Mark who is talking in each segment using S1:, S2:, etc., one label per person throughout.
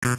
S1: All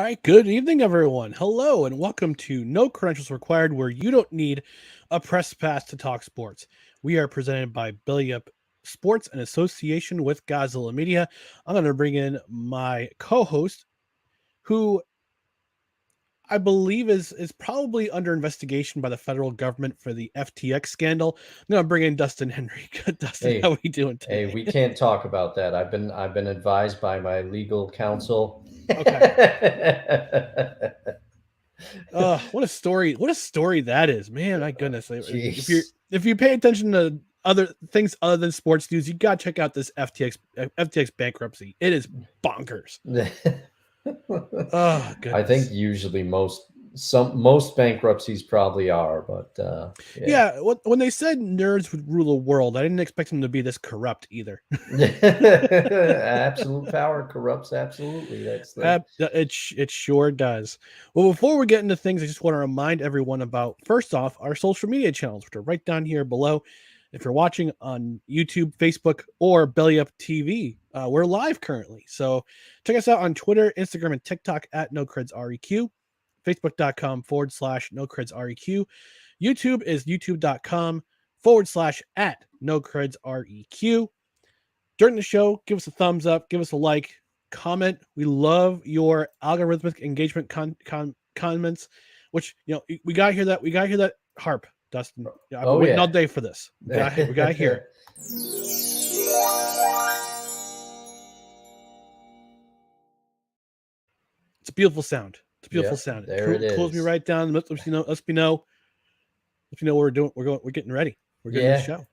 S1: right, good evening, everyone. Hello, and welcome to No Credentials Required, where you don't need a press pass to talk sports. We are presented by Billy Up Sports in association with Godzilla Media. I'm going to bring in my co-host, who I believe is probably under investigation by the federal government for the FTX scandal. I'm going to bring in Dustin Henry. Dustin, how are we doing today?
S2: Hey, we can't talk about that. I've been advised by my legal counsel.
S1: Okay. What a story! What a story that is, man! My goodness, if you pay attention to other things other than sports news, you gotta check out this FTX bankruptcy. It is bonkers. Oh, goodness.
S2: I think usually most bankruptcies probably are, but
S1: yeah. When they said nerds would rule the world, I didn't expect them to be this corrupt either.
S2: Absolute power corrupts absolutely.
S1: It sure does. Well, before we get into things, I just want to remind everyone about, first off, our social media channels, which are right down here below. If you're watching on YouTube, Facebook, or Belly Up TV, we're live currently. So check us out on Twitter, Instagram, and TikTok at NoCredsREQ, Facebook.com/NoCredsREQ. YouTube is YouTube.com/at NoCredsREQ. During the show, give us a thumbs up, give us a like, comment. We love your algorithmic engagement comments, which, we got to hear that. We got to hear that harp, Dustin. I've been waiting all day for this. We got to hear it. It's a beautiful sound. It's a beautiful sound.
S2: There it is.
S1: Close me right down. Let me know what we're doing. We're getting ready. We're getting the show.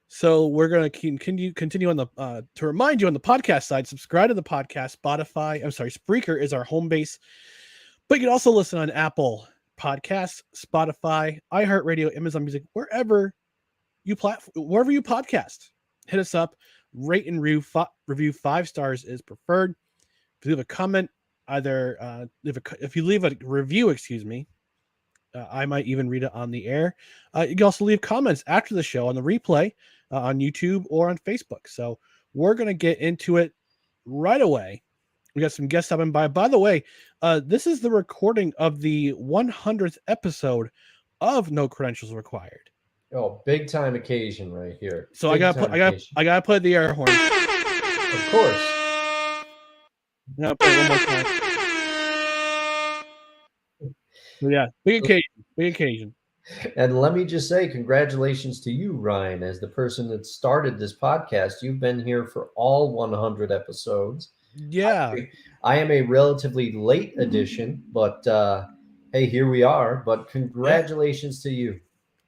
S1: So we're going to continue on the to remind you on the podcast side, subscribe to the podcast. Spreaker is our home base, but you can also listen on Apple Podcasts, Spotify, iHeartRadio, Amazon Music, wherever you podcast. Hit us up, rate and review 5 stars is preferred. If you leave a comment, if you leave a review, I might even read it on the air. You can also leave comments after the show on the replay on YouTube or on Facebook. So we're going to get into it right away. We got some guests stopping by. By the way, this is the recording of the 100th episode of No Credentials Required.
S2: Oh, big time occasion right here.
S1: So I gotta play the air horn.
S2: Of course.
S1: I'll play it one more time. Yeah, big occasion.
S2: And let me just say congratulations to you, Ryan, as the person that started this podcast. You've been here for all 100 episodes.
S1: Yeah.
S2: I am a relatively late addition, but hey, here we are. But congratulations to you.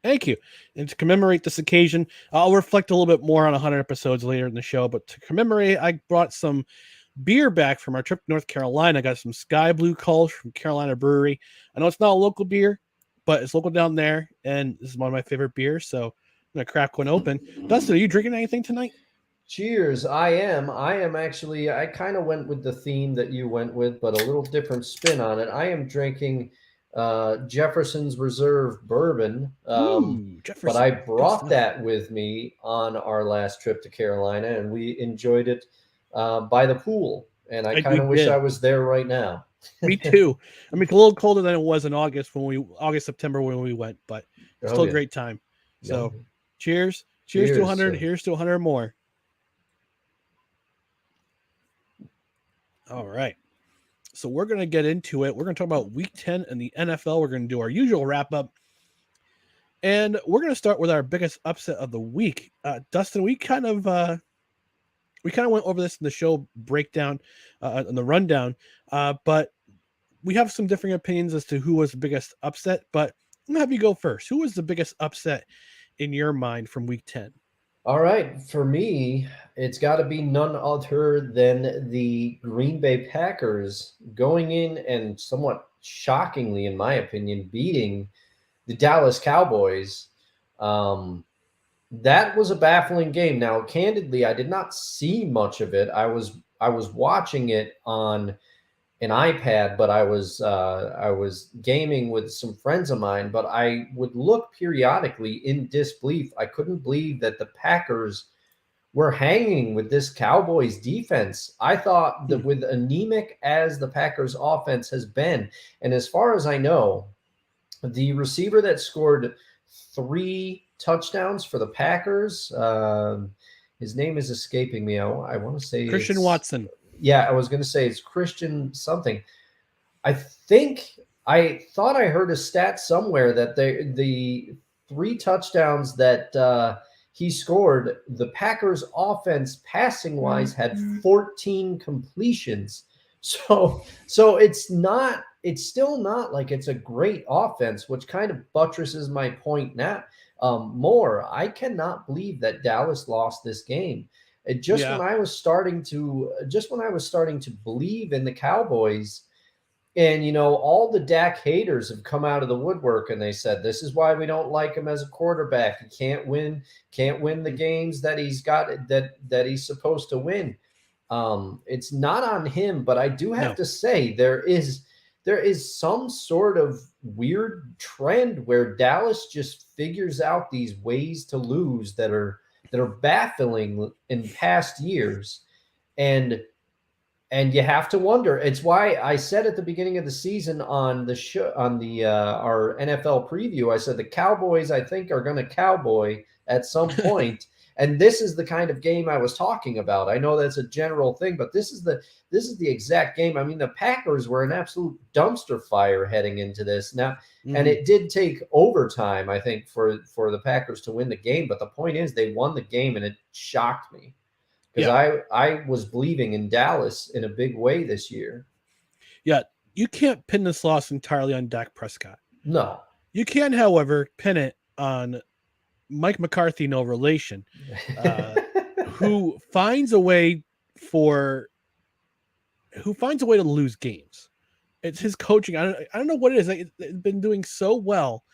S1: Thank you. And to commemorate this occasion, I'll reflect a little bit more on 100 episodes later in the show. But to commemorate, I brought some beer back from our trip to North Carolina. I got some Sky Blue Culls from Carolina Brewery. I know it's not a local beer, but it's local down there, and this is one of my favorite beers, so I'm going to crack one open. Dustin, are you drinking anything tonight?
S2: Cheers. I am actually, I kind of went with the theme that you went with, but a little different spin on it. I am drinking Jefferson's Reserve bourbon, but I brought that with me on our last trip to Carolina, and we enjoyed it by the pool, and I kind of wish I was there right now.
S1: Me too. I mean, it's a little colder than it was in August, September when we went, but
S2: Oh
S1: still a
S2: yeah.
S1: great time.
S2: Oh,
S1: So, cheers, cheers to
S2: cheers,
S1: 100.
S2: sir.
S1: Here's to 100 more. All right. So we're going to get into it. We're going to talk about Week 10 in the NFL. We're going to do our usual wrap up, and we're going to start with our biggest upset of the week. Dustin, we kind of went over this in the show breakdown, in the rundown, but we have some differing opinions as to who was the biggest upset. But I'm gonna have you go first. Who was the biggest upset in your mind from Week 10?
S2: All right, for me, it's got to be none other than the Green Bay Packers going in and somewhat shockingly, in my opinion, beating the Dallas Cowboys. Um, that was a baffling game. Now, candidly, I did not see much of it. I was watching it on an iPad, but I was gaming with some friends of mine. But I would look periodically in disbelief. I couldn't believe that the Packers were hanging with this Cowboys defense. I thought that with anemic as the Packers offense has been, and as far as I know, the receiver that scored 3 touchdowns for the Packers, his name is escaping me. I want to say
S1: Christian
S2: it's,
S1: Watson.
S2: yeah, I was going to say it's Christian something. I thought I heard a stat somewhere that the 3 touchdowns that he scored, the Packers offense passing wise had 14 completions. So it's still not like it's a great offense, which kind of buttresses my point now. More, I cannot believe that Dallas lost this game.
S1: Yeah.
S2: Just when I was starting to believe in the Cowboys, and all the Dak haters have come out of the woodwork and they said this is why we don't like him as a quarterback. He can't win the games that he's supposed to win. It's not on him, but I do have
S1: No.
S2: to say there is some sort of weird trend where Dallas just figures out these ways to lose that are baffling in past years. And you have to wonder. It's why I said at the beginning of the season on the show, on the our NFL preview, I said the Cowboys, I think, are going to cowboy at some point. And this is the kind of game I was talking about. I know that's a general thing, but this is the exact game. I mean, the Packers were an absolute dumpster fire heading into this now, and it did take overtime, I think, for the Packers to win the game. But the point is, they won the game, and it shocked me because
S1: Yeah.
S2: I was believing in Dallas in a big way this year.
S1: Yeah. You can't pin this loss entirely on Dak Prescott.
S2: No.
S1: You can, however, pin it on Mike McCarthy, no relation, who finds a way to lose games. It's his coaching. I don't know what it is. They've been doing so well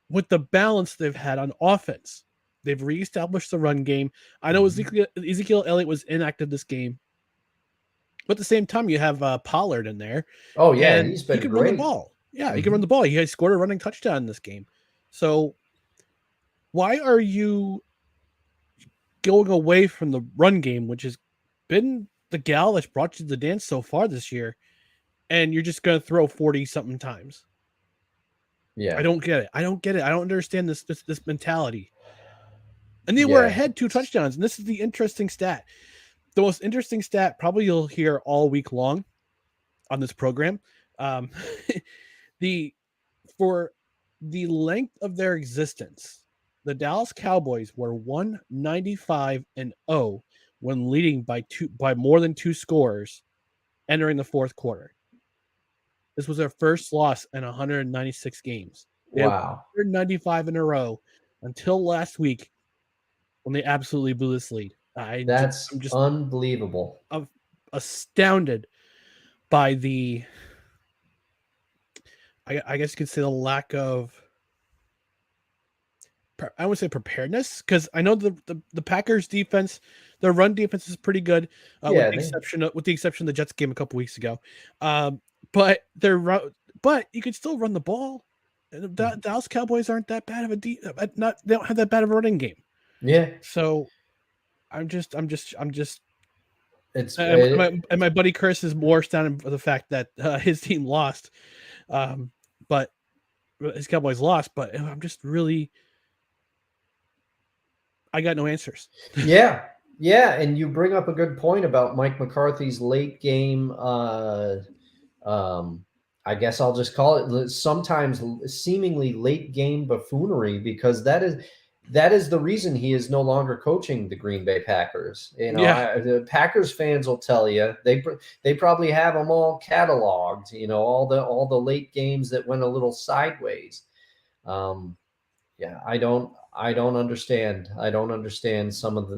S1: with the balance they've had on offense. They've reestablished the run game. I know Ezekiel Elliott was inactive this game, but at the same time, you have Pollard in there.
S2: Oh yeah,
S1: And
S2: he's
S1: he
S2: been
S1: can run the
S2: great.
S1: ball. Yeah, he can run the ball. He has scored a running touchdown in this game. So why are you going away from the run game, which has been the gal that's brought you to the dance so far this year, and you're just going to throw 40-something times?
S2: Yeah.
S1: I don't get it. I don't understand this mentality. And they were
S2: Yeah.
S1: ahead 2 touchdowns. And this is the interesting stat. The most interesting stat probably you'll hear all week long on this program. For the length of their existence, the Dallas Cowboys were 195-0 when leading by more than 2 scores entering the fourth quarter. This was their first loss in 196 games. They
S2: Wow.
S1: 195 in a row until last week when they absolutely blew this lead. I'm
S2: That's
S1: just
S2: unbelievable.
S1: astounded by the, I guess you could say, the lack of, I would say, preparedness, because I know the Packers defense, their run defense is pretty good,
S2: Yeah.
S1: with the exception of the Jets game a couple weeks ago. But you could still run the ball. The Dallas Cowboys aren't that bad of they don't have that bad of a running game.
S2: Yeah.
S1: So I'm just
S2: It's
S1: And my buddy Chris is more down for the fact that his team lost, but his Cowboys lost. But I'm just really, I got no answers.
S2: yeah, yeah, and you bring up a good point about Mike McCarthy's late game. Um, I guess I'll just call it sometimes seemingly late game buffoonery, because that is the reason he is no longer coaching the Green Bay Packers.
S1: Yeah,
S2: The Packers fans will tell you they probably have them all cataloged. All the late games that went a little sideways. Um, yeah, I don't understand. I don't understand some of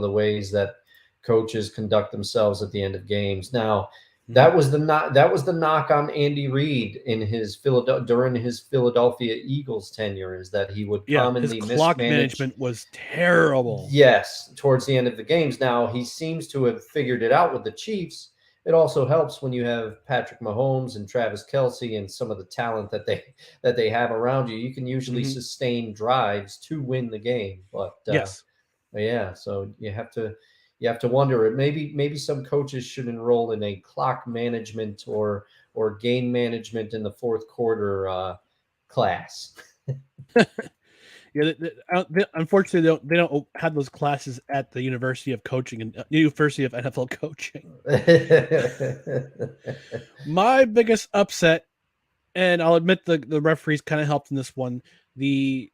S2: the ways that coaches conduct themselves at the end of games. Now, that was the knock on Andy Reid in his during his Philadelphia Eagles tenure, is that he would
S1: yeah. His
S2: commonly
S1: clock
S2: mismanage.
S1: management was terrible.
S2: Yes, towards the end of the games. Now he seems to have figured it out with the Chiefs. It also helps when you have Patrick Mahomes and Travis Kelce and some of the talent that they have around you. You can usually
S1: Hmm.
S2: sustain drives to win the game.
S1: Yes.
S2: Yeah, so you have to wonder. Maybe some coaches should enroll in a clock management or game management in the fourth quarter class.
S1: Yeah, unfortunately, they don't have those classes at the University of Coaching and University of NFL Coaching. My biggest upset, and I'll admit the referees kind of helped in this one. The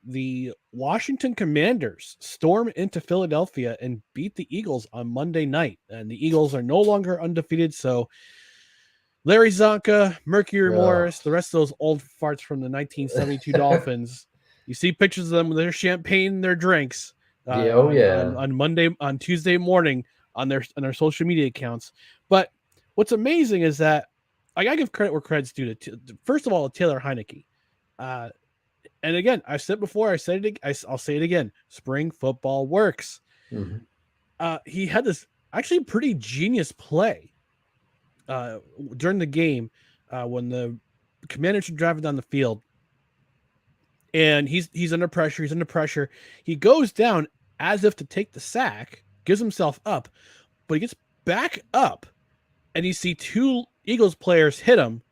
S1: Washington Commanders stormed into Philadelphia and beat the Eagles on Monday night, and the Eagles are no longer undefeated. So Larry Zonka, Mercury
S2: Oh,
S1: Morris, the rest of those old farts from the 1972 Dolphins. You see pictures of them with their champagne and their drinks
S2: yeah, oh
S1: on Tuesday morning on their social media accounts. But what's amazing is that I gotta give credit where credit's due first of all, Taylor Heineke. Uh, and again, I've said before, I'll say it again. Spring football works.
S2: Mhm.
S1: He had this actually pretty genius play uh, during the game when the Commanders are driving down the field, and he's under pressure. He's under pressure. He goes down as if to take the sack, gives himself up, but he gets back up, and you see two Eagles players hit him.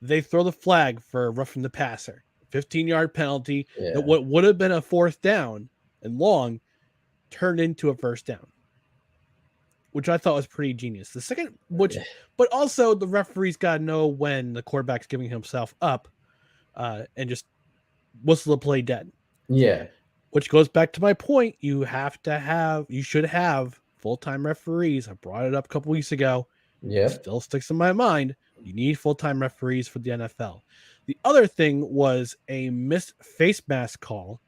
S1: They throw the flag for roughing the passer, 15-yard penalty that
S2: Yeah.
S1: what would have been a fourth down and long turned into a first down, which I thought was pretty genius. The second, but also the referee's got to know when the quarterback's giving himself up, and just whistle the play dead.
S2: Yeah.
S1: Which goes back to my point: you should have full-time referees. I brought it up a couple weeks ago. It
S2: Yep.
S1: still sticks in my mind. You need full-time referees for the NFL. The other thing was a missed face mask call,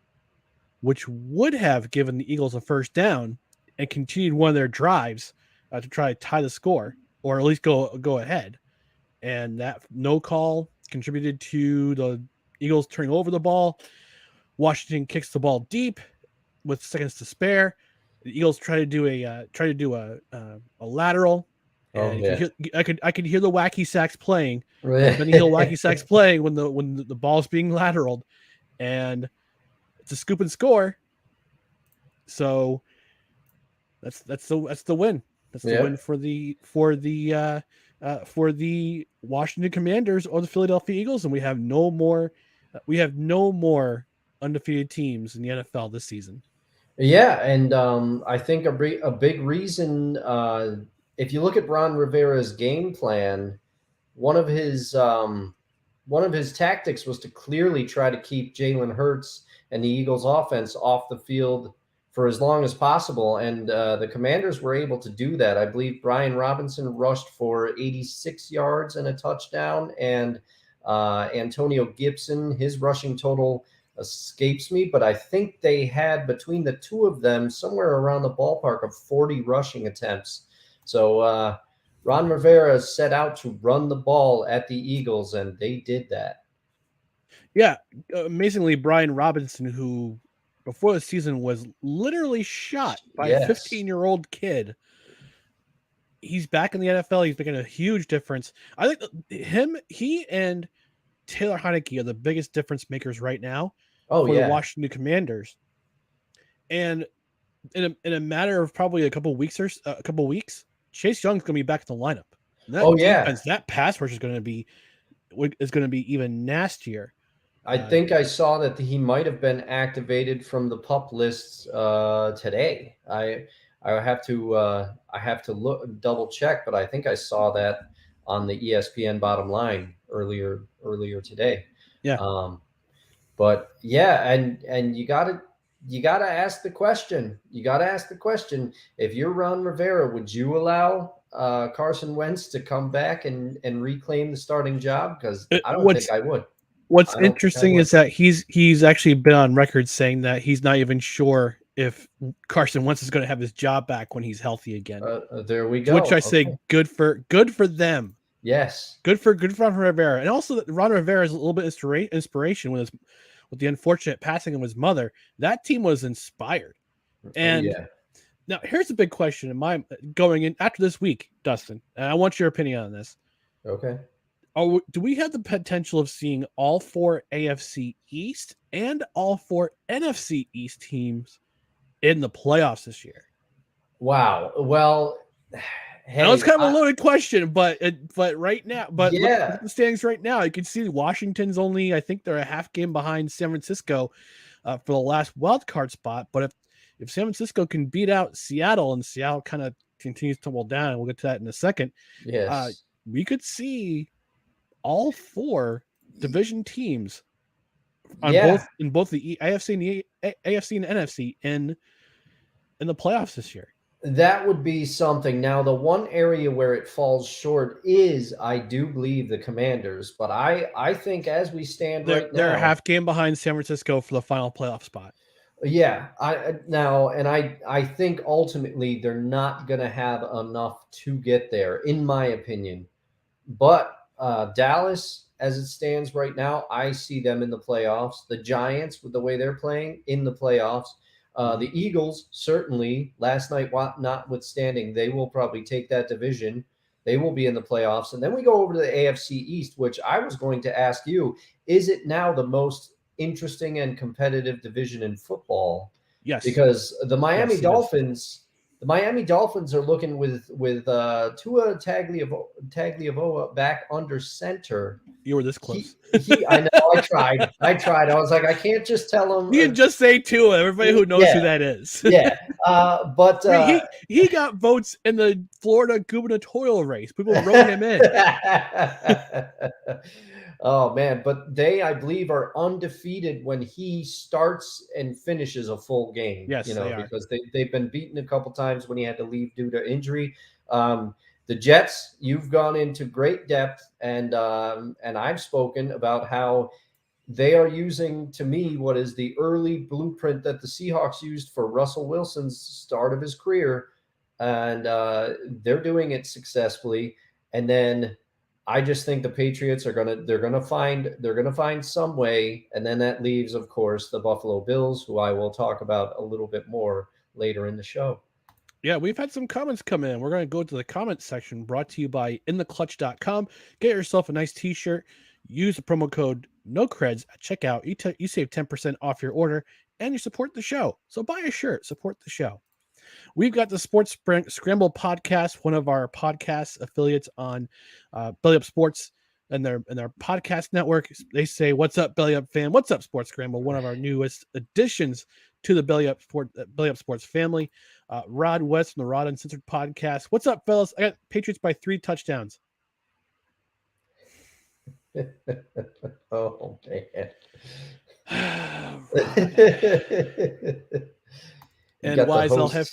S1: which would have given the Eagles a first down and continued one of their drives to try to tie the score or at least go ahead. And that no call contributed to the Eagles turning over the ball. Washington kicks the ball deep with seconds to spare. The Eagles try to do a lateral,
S2: Oh
S1: and
S2: yeah.
S1: I could hear the wacky sacks playing, the Benny Hill wacky sacks playing when the ball's being lateraled, and it's a scoop and score. So that's the win. That's the win
S2: Yep.
S1: for the Washington Commanders or the Philadelphia Eagles, and we have no more undefeated teams in the NFL this season.
S2: Yeah, and I think a big reason, if you look at Ron Rivera's game plan, one of his tactics was to clearly try to keep Jalen Hurts and the Eagles' offense off the field for as long as possible, and the Commanders were able to do that. I believe Brian Robinson rushed for 86 yards and a touchdown, and Antonio Gibson, his rushing total escapes me, but I think they had between the two of them somewhere around the ballpark of 40 rushing attempts. So Ron Rivera set out to run the ball at the Eagles, and they did that.
S1: Yeah, amazingly, Brian Robinson, who before the season was literally shot by a
S2: Yes.
S1: 15-year-old kid, he's back in the NFL. He's making a huge difference. I think he and Taylor Heineke are the biggest difference makers right now
S2: Oh
S1: for the
S2: yeah.
S1: Washington Commanders. And in a matter of probably a couple weeks, Chase Young's going to be back in the lineup. And that defense, that pass rush is going to be even nastier.
S2: I think I saw that he might have been activated from the PUP lists today. I have to look double check, but I think I saw that on the ESPN bottom line earlier today.
S1: Yeah.
S2: But yeah, and you gotta ask the question. You gotta ask the question. If you're Ron Rivera, would you allow Carson Wentz to come back and reclaim the starting job? Because I don't think I would.
S1: What's interesting is that he's actually been on record saying that he's not even sure if Carson Wentz is going to have his job back when he's healthy again.
S2: There we go.
S1: To which I say, good for them.
S2: Yes,
S1: good for Ron Rivera, and also that Ron Rivera is a little bit inspiration with the unfortunate passing of his mother. That team was inspired, and now here's a big question in my going in after this week, Dustin. And I want your opinion on this.
S2: Okay.
S1: Do we have the potential of seeing all 4 AFC East and all 4 NFC East teams in the playoffs this year?
S2: Wow. Well,
S1: hey, I know it's kind of a loaded question, but right now, look at the standings right now. You can see Washington's only, I think they're a half game behind San Francisco for the last wild card spot. But if San Francisco can beat out Seattle and Seattle kind of continues to tumble down, and we'll get to that in a second.
S2: Yes,
S1: we could see all 4 division teams on both the AFC and the AFC and NFC in the playoffs this year.
S2: That would be something. Now, the one area where it falls short is, I do believe, the Commanders. But I think as we stand right now,
S1: they're a half game behind San Francisco for the final playoff spot.
S2: Yeah, I think ultimately they're not going to have enough to get there, in my opinion. But Dallas, as it stands right now, I see them in the playoffs. The Giants, with the way they're playing, in the playoffs. The Eagles, certainly, last night notwithstanding, they will probably take that division. They will be in the playoffs. And then we go over to the AFC East, which I was going to ask you, is it now the most interesting and competitive division in football?
S1: Yes.
S2: Because the Miami Dolphins... The Miami Dolphins are looking with Tua Tagliavoa back under center.
S1: You were this close.
S2: I know. I tried. I was like, I can't just tell him.
S1: You can just say Tua. Everybody who knows who that is.
S2: Yeah. But
S1: he got votes in the Florida gubernatorial race. People wrote him in.
S2: Oh man, but they, I believe, are undefeated when he starts and finishes a full game.
S1: Yes,
S2: because they've been beaten a couple times when he had to leave due to injury. The Jets, you've gone into great depth, and I've spoken about how they are using, to me, what is the early blueprint that the Seahawks used for Russell Wilson's start of his career, and they're doing it successfully. And then I just think the Patriots are gonna find some way, and then that leaves, of course, the Buffalo Bills, who I will talk about a little bit more later in the show.
S1: Yeah, we've had some comments come in. We're going to go to the comments section, brought to you by intheclutch.com. Get yourself a nice t-shirt. Use the promo code NOCREDS at checkout. You save 10% off your order, and you support the show. So buy a shirt, support the show. We've got the Sports Scramble podcast, one of our podcast affiliates on Belly Up Sports and their podcast network. They say, "What's up, Belly Up fam? What's up, Sports Scramble?" One of our newest additions to the Belly Up Sports family. Rod West from the Rod Uncensored podcast. What's up, fellas? I got Patriots by 3 touchdowns.
S2: Oh man.
S1: And Wise, I'll have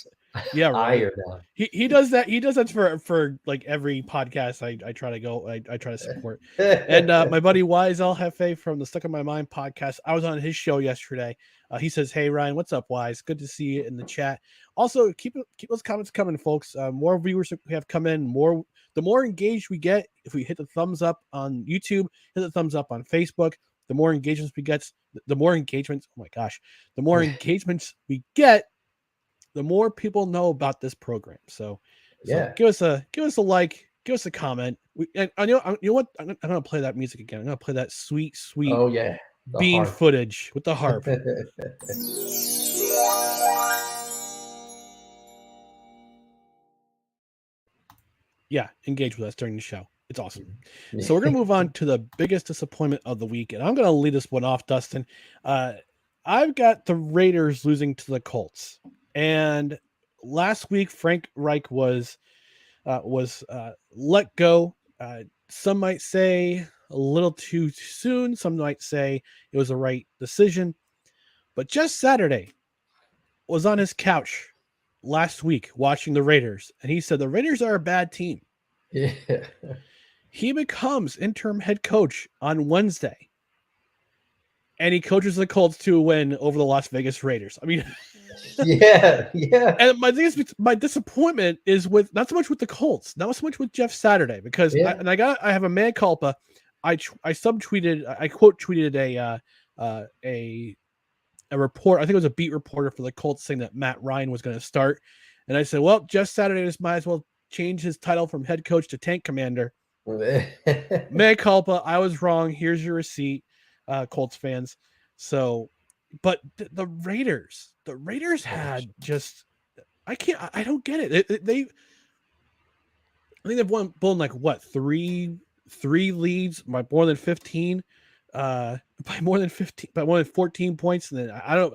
S1: right. He does that. He does that for like every podcast I try to go. I try to support. And my buddy Wise El Jefe from the Stuck in My Mind podcast, I was on his show yesterday. He says, "Hey Ryan, what's up, Wise? Good to see you in the chat. Also, keep those comments coming, folks. More viewers we have come in. The more engaged we get, if we hit the thumbs up on YouTube, hit the thumbs up on Facebook, the more engagements we get. The more engagements. Oh my gosh, the more engagements we get, the more people know about this program. So give us a like, give us a comment. You know what? I'm gonna play that music again. I'm gonna play that sweet bean harp footage with the harp. Yeah, engage with us during the show. It's awesome. So we're
S2: Yeah.
S1: gonna move on to the biggest disappointment of the week, and I'm gonna lead this one off, Dustin. Uh, I've got the Raiders losing to the Colts, and last week Frank Reich was let go. Some might say a little too soon. Some might say it was the right decision. But just Saturday was on his couch last week watching the Raiders, and he said the Raiders are a bad team.
S2: Yeah.
S1: He becomes interim head coach on Wednesday, and he coaches the Colts to a win over the Las Vegas Raiders. I mean,
S2: Yeah. Yeah.
S1: and my disappointment is with not so much with the Colts, not so much with Jeff Saturday, because
S2: Yeah.
S1: I have a mea culpa. I subtweeted, I quote tweeted a report. I think it was a beat reporter for the Colts saying that Matt Ryan was going to start, and I said, well, Jeff Saturday just might as well change his title from head coach to tank commander. Mea culpa. I was wrong. Here's your receipt, Colts fans. So, but the Raiders had just I don't get it. I think they've blown like what three leads by more than 15, by more than 15, by more than 14 points, and then I don't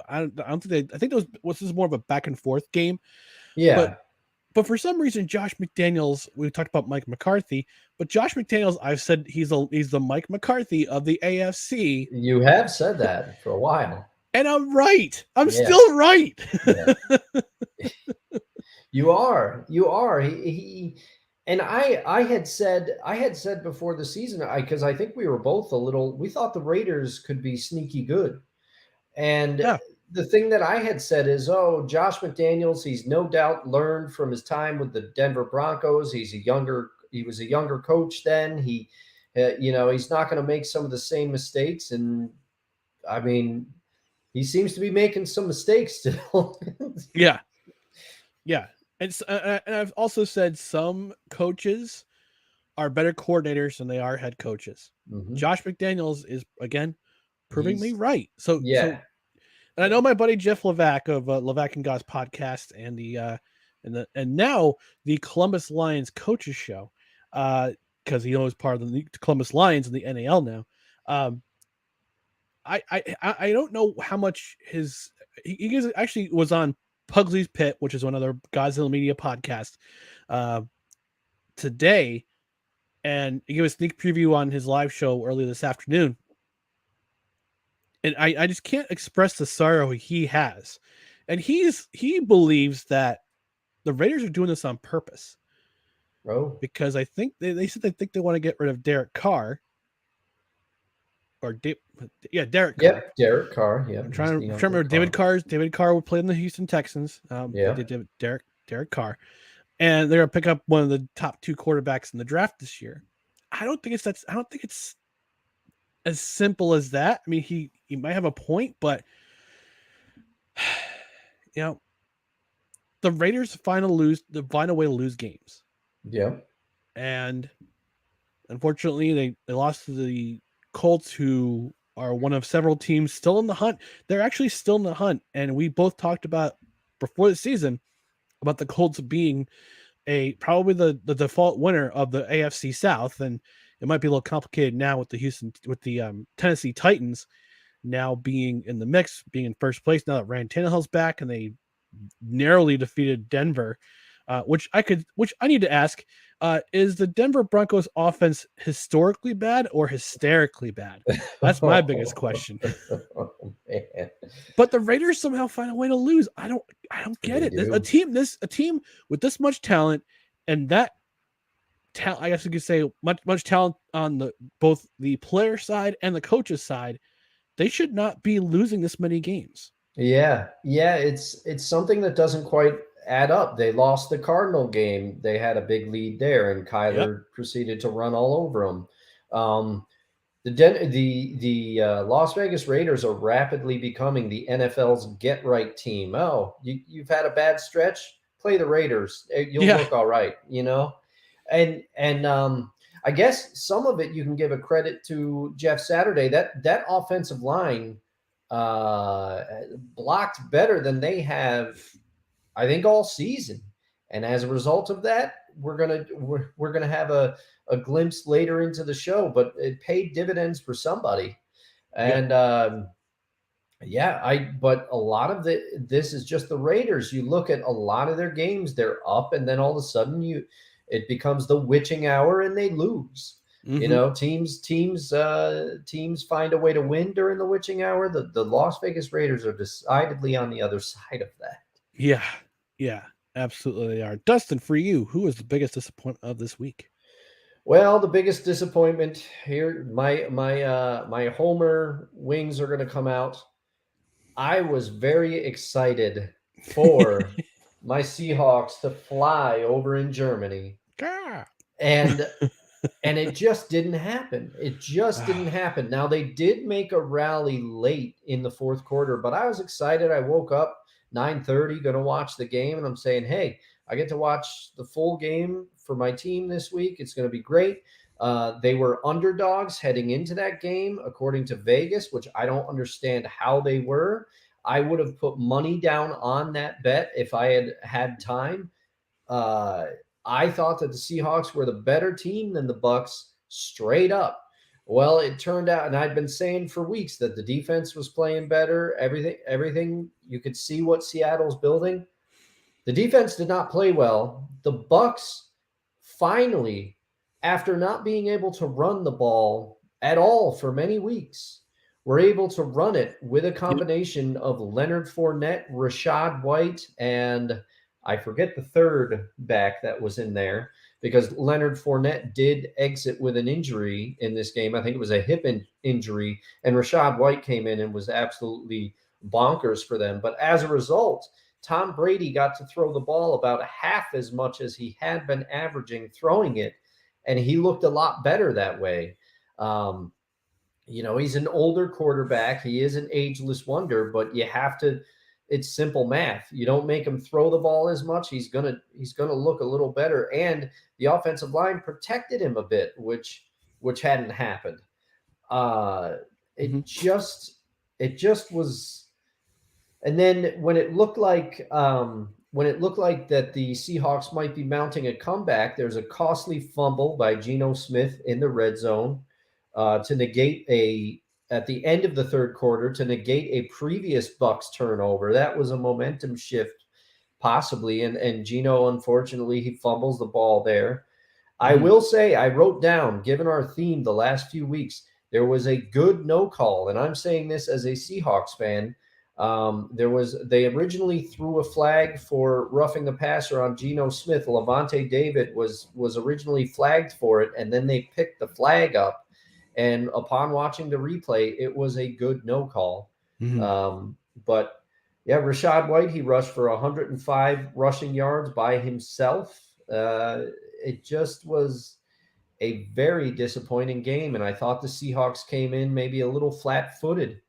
S1: think this is more of a back and forth game, but
S2: Yeah.
S1: for some reason, Josh McDaniels, we talked about Mike McCarthy, but Josh McDaniels, I've said he's the Mike McCarthy of the AFC.
S2: You have said that for a while.
S1: And I'm right. I'm
S2: Yeah.
S1: still right.
S2: Yeah. You are. You are. He and I had said before the season, because I think we were both a little, we thought the Raiders could be sneaky good. And
S1: Yeah.
S2: the thing that I had said is, oh, Josh McDaniels, he's no doubt learned from his time with the Denver Broncos. He was a younger coach then. He's not going to make some of the same mistakes. And I mean, he seems to be making some mistakes still.
S1: Yeah. Yeah. And I've also said some coaches are better coordinators than they are head coaches.
S2: Mhm.
S1: Josh McDaniels is again proving me
S2: He's
S1: right. So
S2: Yeah.
S1: and I know my buddy Jeff Levac of Levac and Goss podcast and now the Columbus Lions coaches show, because he knows part of the Columbus Lions in the NAL now. I don't know how much he actually was on Pugsley's Pit, which is one of their Godzilla Media podcasts, today, and he gave a sneak preview on his live show earlier this afternoon. And I just can't express the sorrow he has. And he believes that the Raiders are doing this on purpose.
S2: Oh.
S1: Because I think they said they think they want to get rid of Derek Carr. Derek Carr.
S2: Yep, Derek Carr. Yep.
S1: I'm trying to remember David Carr would play in the Houston Texans.
S2: Yeah.
S1: They did Derek Carr. And they're gonna pick up one of the top two quarterbacks in the draft this year. I don't think it's as simple as that. I mean, he might have a point, but the Raiders find a way to lose games.
S2: Yeah.
S1: And unfortunately, they lost to the Colts, who are one of several teams still in the hunt. They're actually still in the hunt, and we both talked about before the season about the Colts being probably the default winner of the AFC South, and it might be a little complicated now with the Tennessee Titans now being in the mix, being in first place now that Ryan Tannehill's back, and they narrowly defeated Denver, which I need to ask, is the Denver Broncos offense historically bad or hysterically bad? That's my biggest question.
S2: Oh, man.
S1: But the Raiders somehow find a way to lose. I don't get it.
S2: Do.
S1: A team with this much talent and that talent, I guess you could say much talent on both the player side and the coach's side, they should not be losing this many games.
S2: Yeah. It's something that doesn't quite add up. They lost the Cardinal game. They had a big lead there, and Kyler proceeded to run all over them. The Las Vegas Raiders are rapidly becoming the NFL's get right team. Oh, you've had a bad stretch, play the Raiders. You'll look all right, And I guess some of it you can give a credit to Jeff Saturday. That offensive line blocked better than they have, I think, all season. And as a result of that, we're gonna have a glimpse later into the show, but it paid dividends for somebody.
S1: Yep.
S2: And but a lot of this is just the Raiders. You look at a lot of their games, they're up, and then all of a sudden it becomes the witching hour and they lose.
S1: Mm-hmm.
S2: Teams find a way to win during the witching hour. The Las Vegas Raiders are decidedly on the other side of that.
S1: Yeah. Yeah. Absolutely, they are. Dustin, for you, who is the biggest disappointment of this week?
S2: Well, the biggest disappointment here, my Homer wings are going to come out. I was very excited for my Seahawks to fly over in Germany, and it just didn't happen. It just didn't happen. Now they did make a rally late in the fourth quarter, but I was excited. I woke up 9:30, going to watch the game, and I'm saying, "Hey, I get to watch the full game for my team this week. It's going to be great." They were underdogs heading into that game, according to Vegas, which I don't understand how they were. I would have put money down on that bet if I had had time. Uh, I thought that the Seahawks were the better team than the Bucks, straight up. Well, it turned out, and I'd been saying for weeks that the defense was playing better. Everything you could see what Seattle's building. The defense did not play well. The Bucks finally, after not being able to run the ball at all for many weeks, were able to run it with a
S1: Yep.
S2: combination of Leonard Fournette, Rashad White, and I forget the third back that was in there, because Leonard Fournette did exit with an injury in this game. I think it was a hip injury, and Rashad White came in and was absolutely bonkers for them. But as a result, Tom Brady got to throw the ball about half as much as he had been averaging throwing it, and he looked a lot better that way. Um, he's an older quarterback. He is an ageless wonder, but you have to. It's simple math. You don't make him throw the ball as much. He's gonna look a little better, and the offensive line protected him a bit, which hadn't happened. Uh,
S1: Mm-hmm.
S2: it just was. And then when it looked like that the Seahawks might be mounting a comeback, there's a costly fumble by Geno Smith in the red zone to negate at the end of the third quarter to negate a previous Bucks turnover. That was a momentum shift, possibly, and Geno, unfortunately, he fumbles the ball there. I will say, I wrote down, given our theme the last few weeks, there was a good no call, and I'm saying this as a Seahawks fan. They originally threw a flag for roughing the passer on Geno Smith. Levante David was originally flagged for it, and then they picked the flag up. And upon watching the replay, it was a good no call.
S1: Mm-hmm.
S2: But yeah, Rashad White, he rushed for 105 rushing yards by himself. It just was a very disappointing game, and I thought the Seahawks came in maybe a little flat-footed,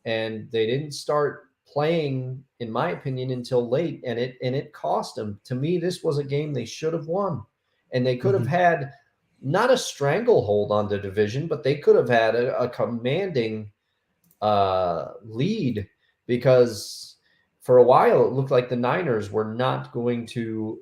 S2: and they didn't start playing, in my opinion, until late, and it cost them. To me, this was a game they should have won, and they could have had not a stranglehold on the division, but they could have had a commanding lead, because for a while it looked like the Niners were not going to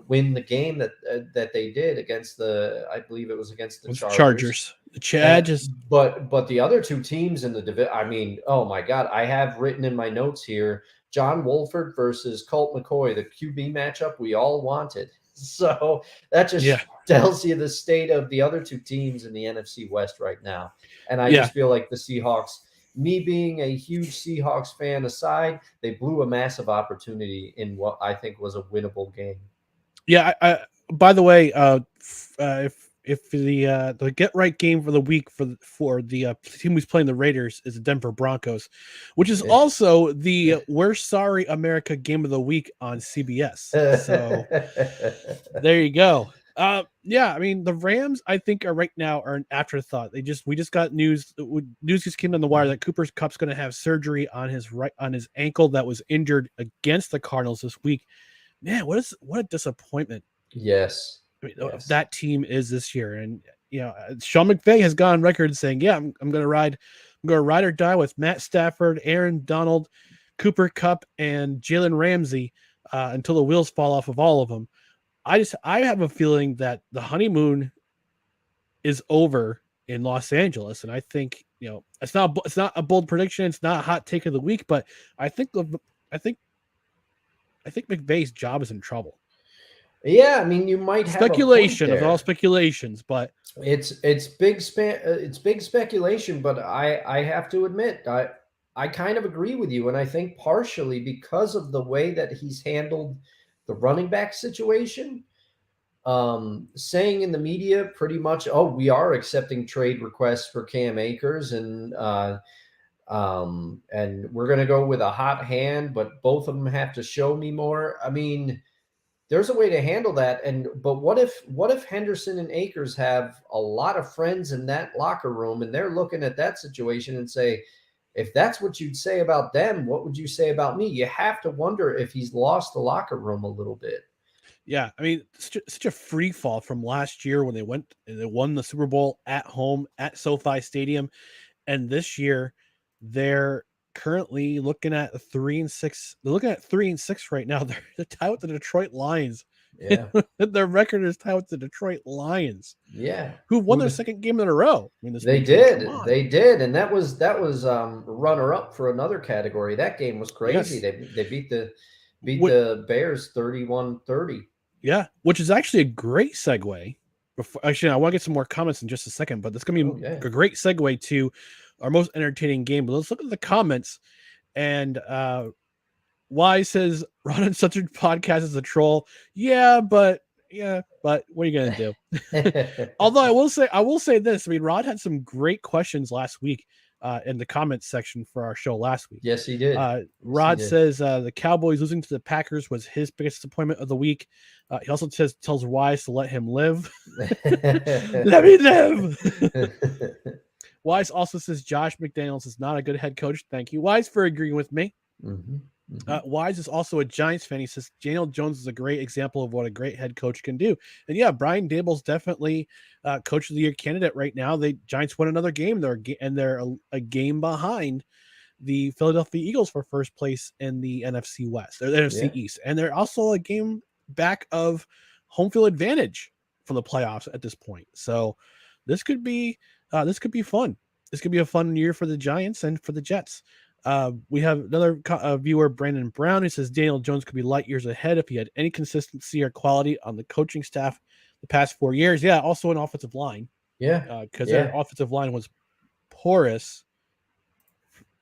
S2: win the game that they did against I believe it was against the Chargers.
S1: The Chargers.
S2: But the other two teams in the division, I mean, oh my God, I have written in my notes here, John Wolford versus Colt McCoy, the QB matchup we all wanted. So that just tells you the state of the other two teams in the NFC West right now. And I just feel like the Seahawks, me being a huge Seahawks fan aside, they blew a massive opportunity in what I think was a winnable game.
S1: Yeah. By the way, if the get right game for the week for the team who's playing the Raiders is the Denver Broncos, which is also the We're Sorry America game of the week on CBS. So there you go. Yeah, I mean the Rams, I think, are right now are an afterthought. We just got news just came on the wire that Cooper Kupp's going to have surgery on his ankle that was injured against the Cardinals this week. Man, what a disappointment.
S2: Yes.
S1: I mean, that team is this year, and Sean McVay has gone on record saying, "Yeah, I'm going to ride or die with Matt Stafford, Aaron Donald, Cooper Kupp, and Jalen Ramsey until the wheels fall off of all of them." I have a feeling that the honeymoon is over in Los Angeles, and I think it's not a bold prediction, it's not a hot take of the week, but I think I think I think McVay's job is in trouble.
S2: Yeah, I mean, you might have a point
S1: Speculation of all
S2: there.
S1: speculations, but
S2: It's big speculation, but I have to admit I kind of agree with you, and I think partially because of the way that he's handled the running back situation, saying in the media pretty much, oh, we are accepting trade requests for Cam Akers, and we're going to go with a hot hand, but both of them have to show me more. I mean, there's a way to handle that. But what if Henderson and Akers have a lot of friends in that locker room, and they're looking at that situation and say, if that's what you'd say about them, what would you say about me? You have to wonder if he's lost the locker room a little bit.
S1: yeah, I mean, such a free fall from last year when they won the Super Bowl at home at SoFi Stadium, and this year they're currently looking at 3-6. They're looking at 3-6 right now. They're tied with the Detroit Lions.
S2: Yeah.
S1: Their record is tied with the Detroit Lions,
S2: Yeah.
S1: who won their second game in a row. I mean, this
S2: They
S1: weekend. Come
S2: did.
S1: on.
S2: They did. And that was runner up for another category. That game was crazy.
S1: Yes.
S2: They beat the Bears 31-30.
S1: Yeah, which is actually a great segue. Actually, I want to get some more comments in just a second, but that's going to be a great segue to our most entertaining game. But let's look at the comments. And Y says, Ron and Sutter podcast is a troll. Yeah, but what are you going to do? Although I will say this. I mean, Rod had some great questions last week in the comments section for our show last week.
S2: Yes, he did.
S1: Rod says the Cowboys losing to the Packers was his biggest disappointment of the week. He also tells Wise to let him live. Let me live. Wise also says Josh McDaniels is not a good head coach. Thank you, Wise, for agreeing with me.
S2: Mm-hmm. Mm-hmm.
S1: Wise is also a Giants fan. He says Daniel Jones is a great example of what a great head coach can do. And yeah, Brian Daboll's definitely coach of the year candidate right now. The Giants won another game. They're a game behind the Philadelphia Eagles for first place in the NFC West or the NFC East. And they're also a game back of home field advantage for the playoffs at this point. So this could be fun. This could be a fun year for the Giants and for the Jets. We have another viewer, Brandon Brown, who says Daniel Jones could be light years ahead if he had any consistency or quality on the coaching staff the past 4 years. Yeah, also an offensive line.
S2: Yeah.
S1: Because their offensive line was porous.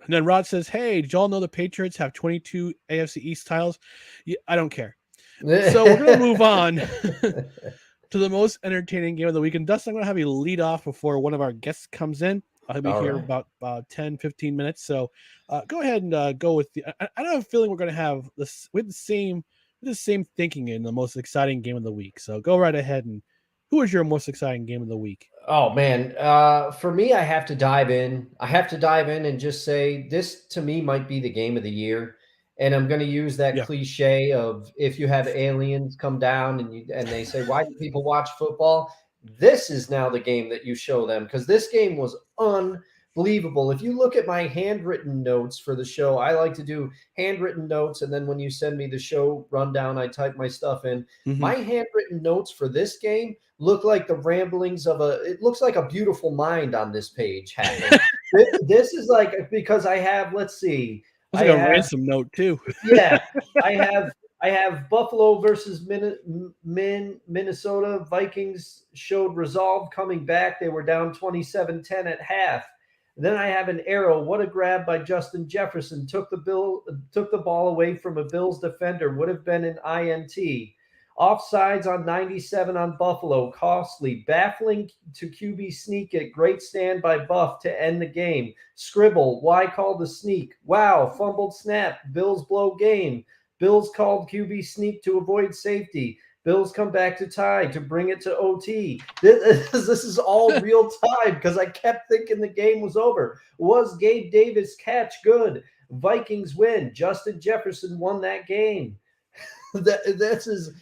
S1: And then Rod says, hey, did y'all know the Patriots have 22 AFC East titles? Yeah, I don't care. So we're going to move on to the most entertaining game of the week. And Dustin, I'm going to have you lead off before one of our guests comes in. He'll be here about 10, 15 minutes. So go ahead and go with the. I have a feeling we're going to have this with the same thinking in the most exciting game of the week. So go right ahead. And who is your most exciting game of the week?
S2: Oh man, for me, I have to dive in. I have to dive in and just say this to me might be the game of the year. And I'm going to use that cliche of if you have aliens come down and they say, why do people watch football? This is now the game that you show them, because this game was unbelievable. If you look at my handwritten notes for the show, I like to do handwritten notes. And then when you send me the show rundown, I type my stuff in. Mm-hmm. My handwritten notes for this game look like the ramblings of it looks like a beautiful mind on this page happening. This is like, because I have, let's see.
S1: It's like a ransom note too.
S2: Yeah, I have Buffalo versus Minnesota. Vikings showed resolve coming back. They were down 27-10 at half. Then I have an arrow. What a grab by Justin Jefferson. Took the ball away from a Bills defender. Would have been an INT. Offsides on 97 on Buffalo. Costly. Baffling to QB sneak it. Great stand by Buff to end the game. Scribble. Why call the sneak? Wow. Fumbled snap. Bills blow game. Bills called QB sneak to avoid safety. Bills come back to tie to bring it to OT. This is all real time because I kept thinking the game was over. Was Gabe Davis' catch good? Vikings win. Justin Jefferson won that game. This is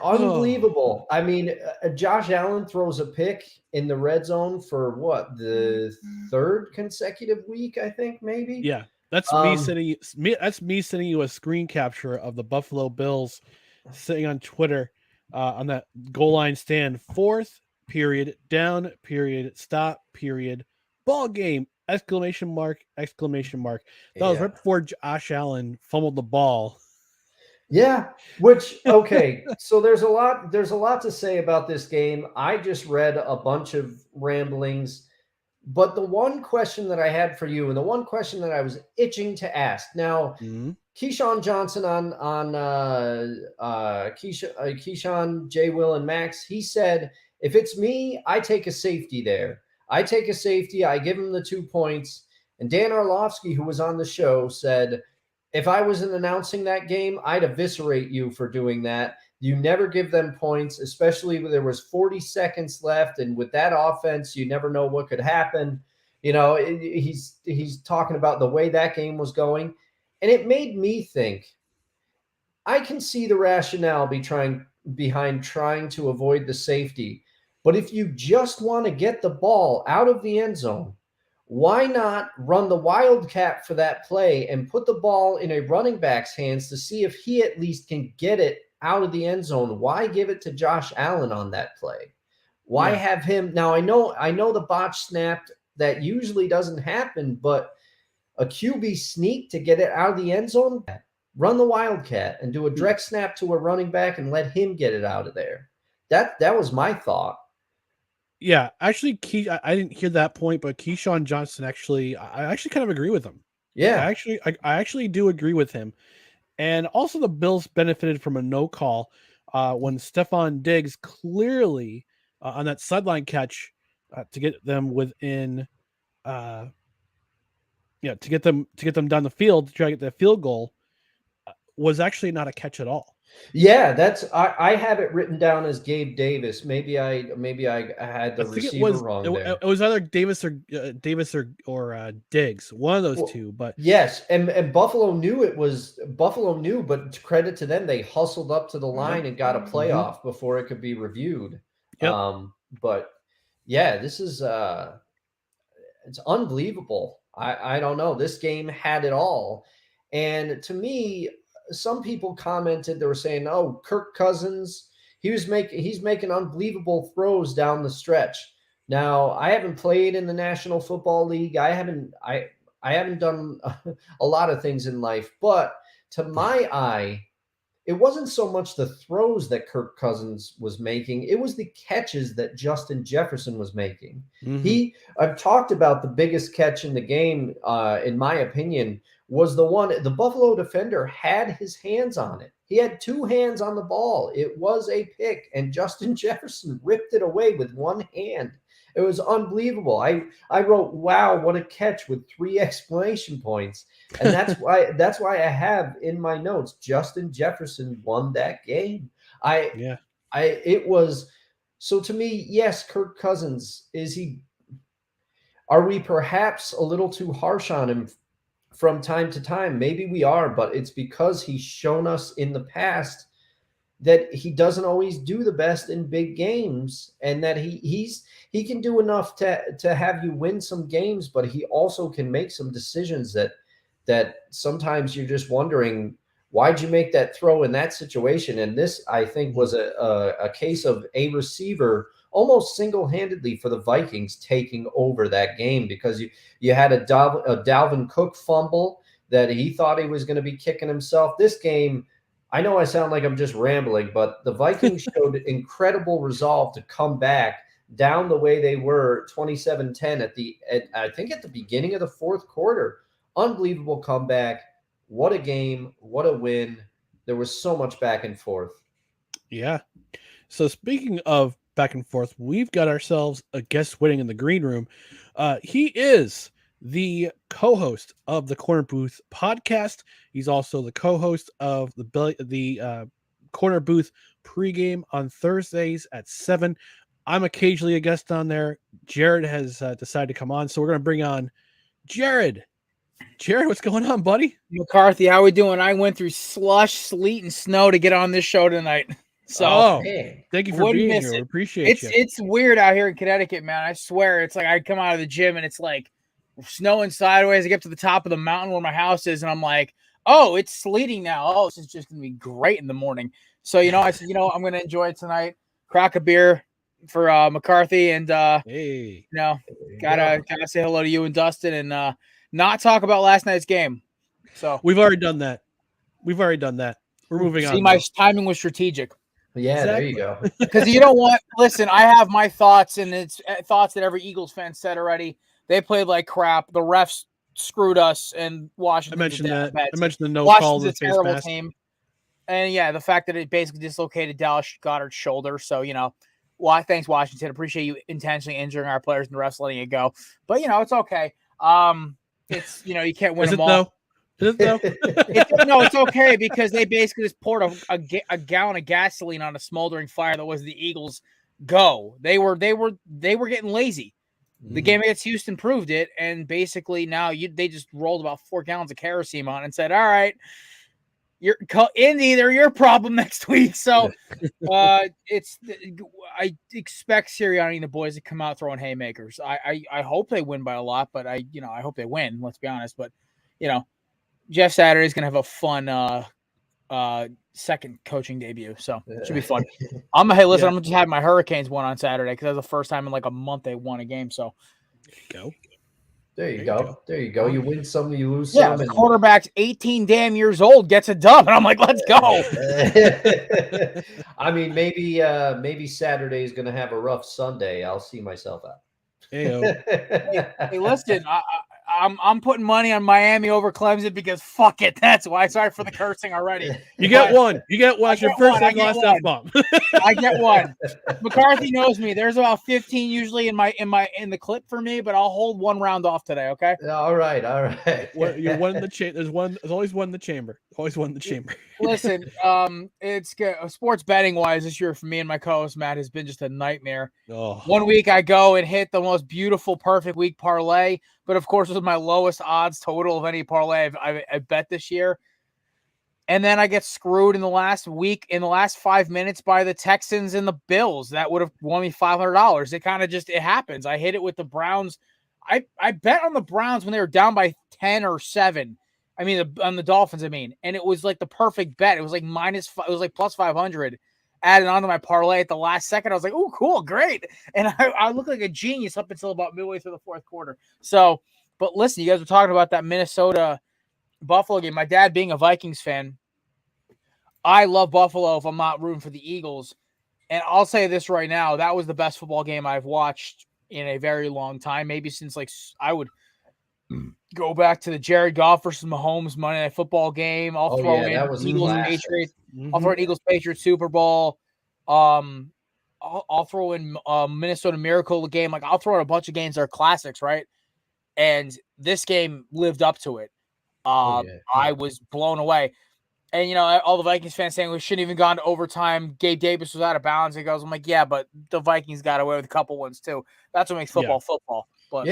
S2: unbelievable. I mean, Josh Allen throws a pick in the red zone for what, the third consecutive week, I think, maybe.
S1: Yeah, that's me sending you a screen capture of the Buffalo Bills sitting on Twitter on that goal line stand. Fourth period, down period, stop period, ball game! Exclamation mark! Exclamation mark! That was
S2: Yeah.
S1: right before Josh Allen fumbled the ball.
S2: Yeah, which okay, so there's a lot to say about this game. I just read a bunch of ramblings, but the one question that I had for you and the one question that I was itching to ask. Now,
S1: Mm-hmm.
S2: Keyshawn Johnson Keyshawn, J. Will, and Max. He said, if it's me, I take a safety there. I take a safety. I give him the 2 points. And Dan Arlovsky, who was on the show, said, if I wasn't announcing that game, I'd eviscerate you for doing that. You never give them points, especially when there was 40 seconds left, and with that offense, you never know what could happen. He's talking about the way that game was going. And it made me think, I can see the rationale behind trying to avoid the safety. But if you just want to get the ball out of the end zone, why not run the wildcat for that play and put the ball in a running back's hands to see if he at least can get it out of the end zone? Why give it to Josh Allen on that play? Why
S1: Yeah.
S2: have him? Now I know the botch snapped. That usually doesn't happen, but a QB sneak to get it out of the end zone, run the wildcat and do a direct snap to a running back and let him get it out of there. That was my thought.
S1: Yeah, actually, I didn't hear that point, but Keyshawn Johnson I actually kind of agree with him.
S2: Yeah.
S1: I actually do agree with him. And also, the Bills benefited from a no call when Stephon Diggs clearly on that sideline catch to get them within, to get them down the field to try to get the field goal was actually not a catch at all.
S2: Yeah, I have it written down as Gabe Davis. Maybe I had
S1: I
S2: the
S1: think
S2: receiver wrong there.
S1: it was either Davis or Diggs, one of those
S2: Well,
S1: two. But
S2: yes, and Buffalo knew, but credit to them, they hustled up to the
S1: yep,
S2: line and got a
S1: hmm
S2: playoff before it could be reviewed.
S1: yep,
S2: But yeah, this is it's unbelievable. I don't know. This game had it all. And to me, some people commented, they were saying, "Oh, Kirk Cousins, he's making unbelievable throws down the stretch." Now, I haven't played in the National Football League. I haven't done a lot of things in life, but to my eye, it wasn't so much the throws that Kirk Cousins was making, it was the catches that Justin Jefferson was making.
S1: hmm
S2: I've talked about the biggest catch in the game, in my opinion, was the Buffalo defender had his hands on it. He had two hands on the ball. It was a pick, and Justin Jefferson ripped it away with one hand. It was unbelievable. I wrote, "Wow, what a catch!" with 3 exclamation points. And that's why I have in my notes Justin Jefferson won that game. I
S1: yeah,
S2: I it was so to me, yes, Kirk Cousins, are we perhaps a little too harsh on him from time to time? Maybe we are, but it's because he's shown us in the past that he doesn't always do the best in big games, and that he can do enough to have you win some games, but he also can make some decisions that sometimes you're just wondering, why'd you make that throw in that situation? And this, I think,
S1: mhm.
S2: was a case of a receiver almost single-handedly for the Vikings taking over that game, because you had a Dalvin Cook fumble that he thought he was going to be kicking himself. This game, I know I sound like I'm just rambling, but the Vikings showed incredible resolve to come back down the way they were 27-10 I think at the beginning of the fourth quarter. Unbelievable comeback. What a game. What a win. There was so much back and forth.
S1: Yeah. So speaking of back and forth, we've got ourselves a guest waiting in the green room. He is the co-host of the Corner Booth podcast. He's also the co-host of the Corner Booth pregame on Thursdays at 7. I'm occasionally a guest on there. Jared has decided to come on, so we're going to bring on Jared. Jared, what's going on, buddy?
S3: McCarthy, how we doing? I went through slush, sleet, and snow to get on this show tonight. So
S1: Oh,
S2: Man.
S1: thank you for
S3: wouldn't
S1: being
S3: miss
S1: here. We
S3: it.
S1: appreciate you.
S3: It's weird out here in Connecticut, man. I swear, it's like I come out of the gym and it's like snowing sideways. I get to the top of the mountain where my house is, and I'm like, oh, it's sleeting now. Oh, this is just gonna be great in the morning. So, I said, I'm going to enjoy it tonight. Crack a beer for McCarthy and,
S1: Hey,
S3: gotta say hello to you and Dustin and not talk about last night's game. So
S1: we've already done that. We're moving on.
S3: See, my timing was strategic.
S2: Yeah, there you go.
S3: Because you don't want. Listen, I have my thoughts, and it's thoughts that every Eagles fan said already. They played like crap. The refs screwed us, and Washington.
S1: I mentioned that. I mentioned the no
S3: Washington's
S1: call in
S3: a
S1: the face
S3: terrible
S1: mask.
S3: team, and yeah, the fact that it basically dislocated Dallas Goedert's shoulder. So thanks Washington. Appreciate you intentionally injuring our players and the refs letting it go. But it's okay. It's you can't win them all.
S1: Though? Is it though?
S3: No, it's okay because they basically just poured a gallon of gasoline on a smoldering fire that was the Eagles' go. They were getting lazy. The game against Houston proved it, and basically now they just rolled about 4 gallons of kerosene on and said, "All right, Indy, they're your problem next week." So I expect Sirianni and the boys to come out throwing haymakers. I hope they win by a lot, but I hope they win. Let's be honest, but Jeff Saturday is going to have a fun second coaching debut, so it should be fun. I'm going to just have my Hurricanes won on Saturday because that's the first time in like a month they won a game. So
S2: there you go. You win some, you lose some.
S3: Yeah, the quarterback's 18 damn years old, gets a dub, and I'm like, let's go.
S2: I mean, maybe Saturday is going to have a rough Sunday. I'll see myself out.
S3: Hey, listen, I'm putting money on Miami over Clemson because fuck it. That's why. Sorry for the cursing already.
S1: You get one. That's your first and last F-bomb.
S3: I get one. McCarthy knows me. There's about 15 usually in the clip for me, but I'll hold one round off today. Okay.
S2: All right.
S1: You're one in the chamber. There's always one in the chamber.
S3: Listen, it's good. Sports betting wise this year for me and my co-host Matt has been just a nightmare.
S1: Oh.
S3: One week I go and hit the most beautiful, perfect week parlay, but of course it was my lowest odds total of any parlay I bet this year. And then I get screwed in the last 5 minutes by the Texans and the Bills. That would have won me $500. It kind of it happens. I hit it with the Browns. I bet on the Browns when they were down by 10 or 7. I mean, on the Dolphins, and it was like the perfect bet. It was like plus 500 added onto my parlay at the last second. I was like, oh, cool, great. And I looked like a genius up until about midway through the fourth quarter. So, but listen, you guys were talking about that Minnesota Buffalo game. My dad being a Vikings fan, I love Buffalo if I'm not rooting for the Eagles. And I'll say this right now, that was the best football game I've watched in a very long time, maybe since I would go back to the Jared Goff versus Mahomes Monday Night Football game. I'll throw in Eagles Patriots. I'll throw in Eagles Patriots Super Bowl. I'll throw in Minnesota Miracle game. Like I'll throw in a bunch of games that are classics, right? And this game lived up to it. I was blown away. And all the Vikings fans saying we shouldn't even gone to overtime. Gabe Davis was out of bounds. He goes, I'm like, yeah, but the Vikings got away with a couple ones too. That's what makes football football. But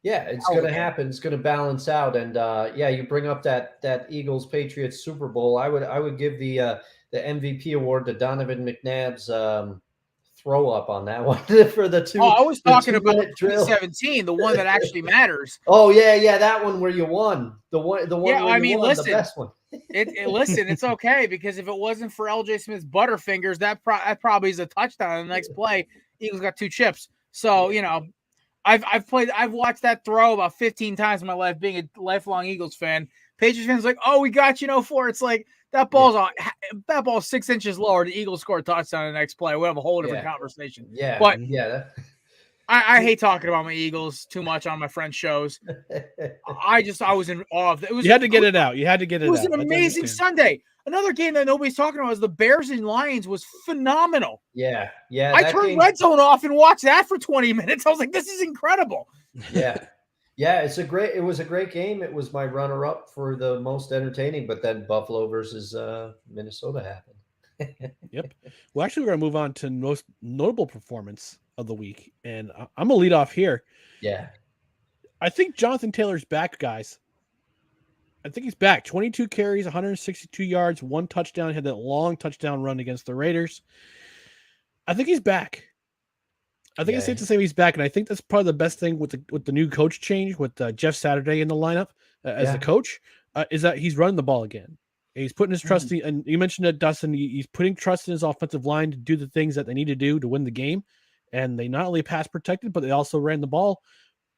S2: yeah, it's going to happen. It's going to balance out. And you bring up that Eagles Patriots Super Bowl. I would give the MVP award to Donovan McNabb's throw up on that one for the two.
S3: Oh, I was talking about
S2: 2017,
S3: the one that actually matters.
S2: Oh yeah, that one where you won. The one.
S3: Yeah,
S2: where you won,
S3: listen,
S2: the best one.
S3: Listen, it's okay because if it wasn't for LJ Smith's Butterfingers, that probably is a touchdown. In the next play, Eagles got 2 chips. So I've watched that throw about 15 times in my life, being a lifelong Eagles fan. Patriots fans like, oh, we got you 4. It's like that ball's 6 inches lower. The Eagles score a touchdown in the next play. We'll have a whole different conversation.
S2: Yeah,
S3: but
S2: I
S3: hate talking about my Eagles too much on my friends' shows. I was in awe of it.
S1: You had to get it out. It
S3: was an amazing Sunday. Another game that nobody's talking about is the Bears and Lions was phenomenal.
S2: Yeah.
S3: I turned Red Zone off and watched that for 20 minutes. I was like, this is incredible.
S2: Yeah. It was a great game. It was my runner-up for the most entertaining, but then Buffalo versus Minnesota happened.
S1: Yep. Well, actually, we're going to move on to most notable performance of the week, and I'm going to lead off here.
S2: Yeah.
S1: I think Jonathan Taylor's back, guys. I think he's back. 22 carries, 162 yards, 1 touchdown. He had that long touchdown run against the Raiders. I think he's back. I think it's safe to say he's back, and I think that's probably the best thing with the new coach change with Jeff Saturday in the lineup as the coach is that he's running the ball again. And he's putting his trust in, and you mentioned that, Dustin, he's putting trust in his offensive line to do the things that they need to do to win the game. And they not only pass protected, but they also ran the ball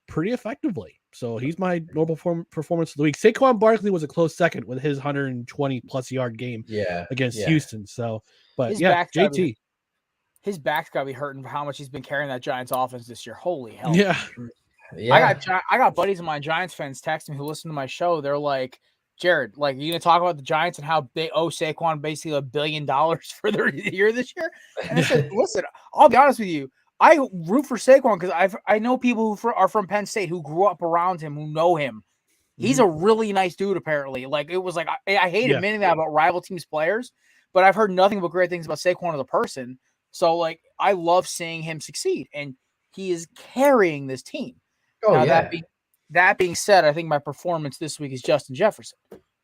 S1: pretty effectively. So he's my normal performance of the week. Saquon Barkley was a close second with his 120 plus yard game against Houston. So, but JT.
S3: His back's got to be hurting for how much he's been carrying that Giants offense this year. Holy hell.
S1: Yeah.
S3: I got buddies of mine, Giants fans, texting me who listen to my show. They're like, Jared, like, you gonna talk about the Giants and how they owe Saquon basically $1 billion for their year this year? And I said, listen, I'll be honest with you. I root for Saquon because I know people who are from Penn State who grew up around him, who know him. He's a really nice dude, apparently. Like, it was like, I hate admitting that about rival teams' players, but I've heard nothing but great things about Saquon as a person. So, like, I love seeing him succeed, and he is carrying this team. That being said, I think my performance this week is Justin Jefferson.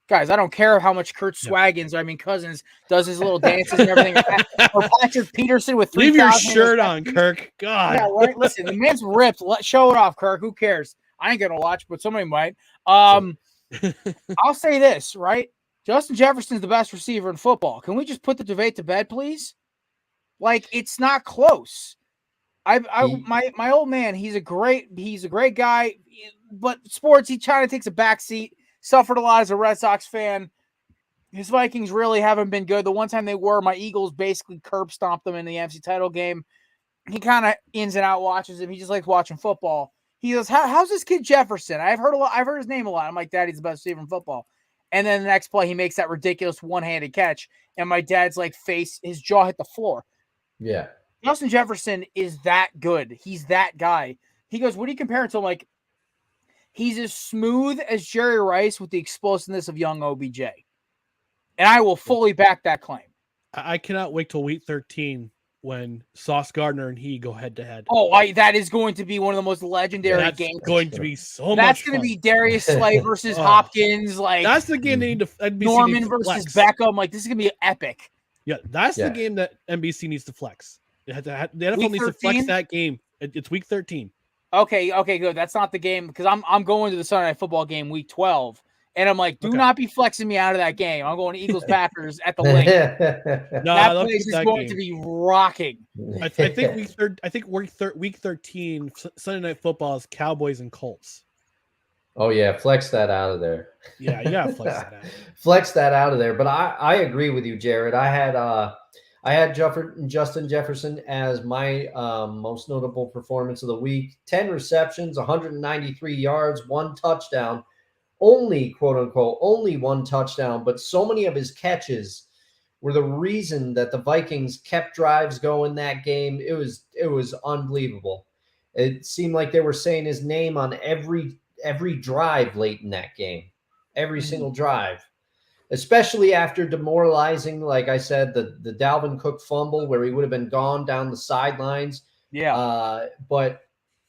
S3: Guys, I don't care how much Kurt Cousins does his little dances and everything. Or Patrick Peterson with 3,000.
S1: Leave your shirt on, Kirk. God.
S3: Yeah, right. Listen, the man's ripped. Show it off, Kirk. Who cares? I ain't gonna watch, but somebody might. I'll say this, right? Justin Jefferson's the best receiver in football. Can we just put the debate to bed, please? Like, it's not close. My old man, he's a great guy, but sports, he kind of takes a backseat. Suffered a lot as a Red Sox fan. His Vikings really haven't been good. The one time they were, my Eagles basically curb stomped them in the NFC title game. He kind of ins and out watches him. He just likes watching football. He goes, how's this kid Jefferson? I've heard his name a lot. I'm like, Daddy's the best receiver in football. And then the next play, he makes that ridiculous one-handed catch, and my dad's like his jaw hit the floor.
S2: Yeah.
S3: Justin Jefferson is that good. He's that guy. He goes, what do you compare it to? Like, he's as smooth as Jerry Rice with the explosiveness of young OBJ. And I will fully back that claim.
S1: I cannot wait till week 13 when Sauce Gardner and he go head to head.
S3: Oh, that is going to be one of the most legendary games.
S1: That's going to be so much
S3: That's
S1: fun.
S3: going to be Darius Slay versus Hopkins. Like,
S1: that's the game they need to NBC
S3: Norman
S1: needs to
S3: versus
S1: flex.
S3: Beckham. Like, this is going to be epic.
S1: Yeah, that's the game that NBC needs to flex. The NFL needs to flex that game. It's week 13.
S3: Okay, good. That's not the game because I'm going to the Sunday Night Football game week 12. And I'm like, do not be flexing me out of that game. I'm going to Eagles Packers at the link. That place is going to be rocking.
S1: I think week 13 Sunday Night Football is Cowboys and Colts.
S2: Oh yeah, flex that out of there.
S1: Yeah, you gotta flex that out.
S2: Flex that out of there. But I agree with you, Jared. I had Justin Jefferson as my most notable performance of the week. 10 receptions, 193 yards, 1 touchdown. Only, quote unquote, only 1 touchdown, but so many of his catches were the reason that the Vikings kept drives going that game. It was unbelievable. It seemed like they were saying his name on every drive late in that game, every single drive, especially after demoralizing, like I said, the Dalvin Cook fumble where he would have been gone down the sidelines.
S3: Yeah.
S2: But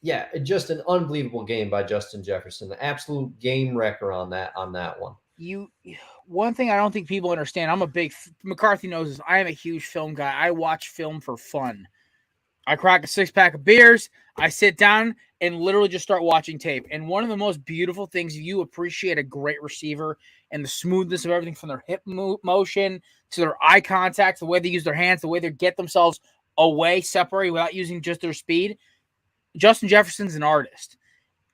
S2: yeah, just an unbelievable game by Justin Jefferson. The absolute game wrecker on that one.
S3: One thing I don't think people understand, McCarthy knows this, I am a huge film guy. I watch film for fun. I crack a 6-pack of beers, I sit down and literally just start watching tape. And one of the most beautiful things, you appreciate a great receiver and the smoothness of everything from their hip motion to their eye contact, the way they use their hands, the way they get themselves away, separate without using just their speed. Justin Jefferson's an artist.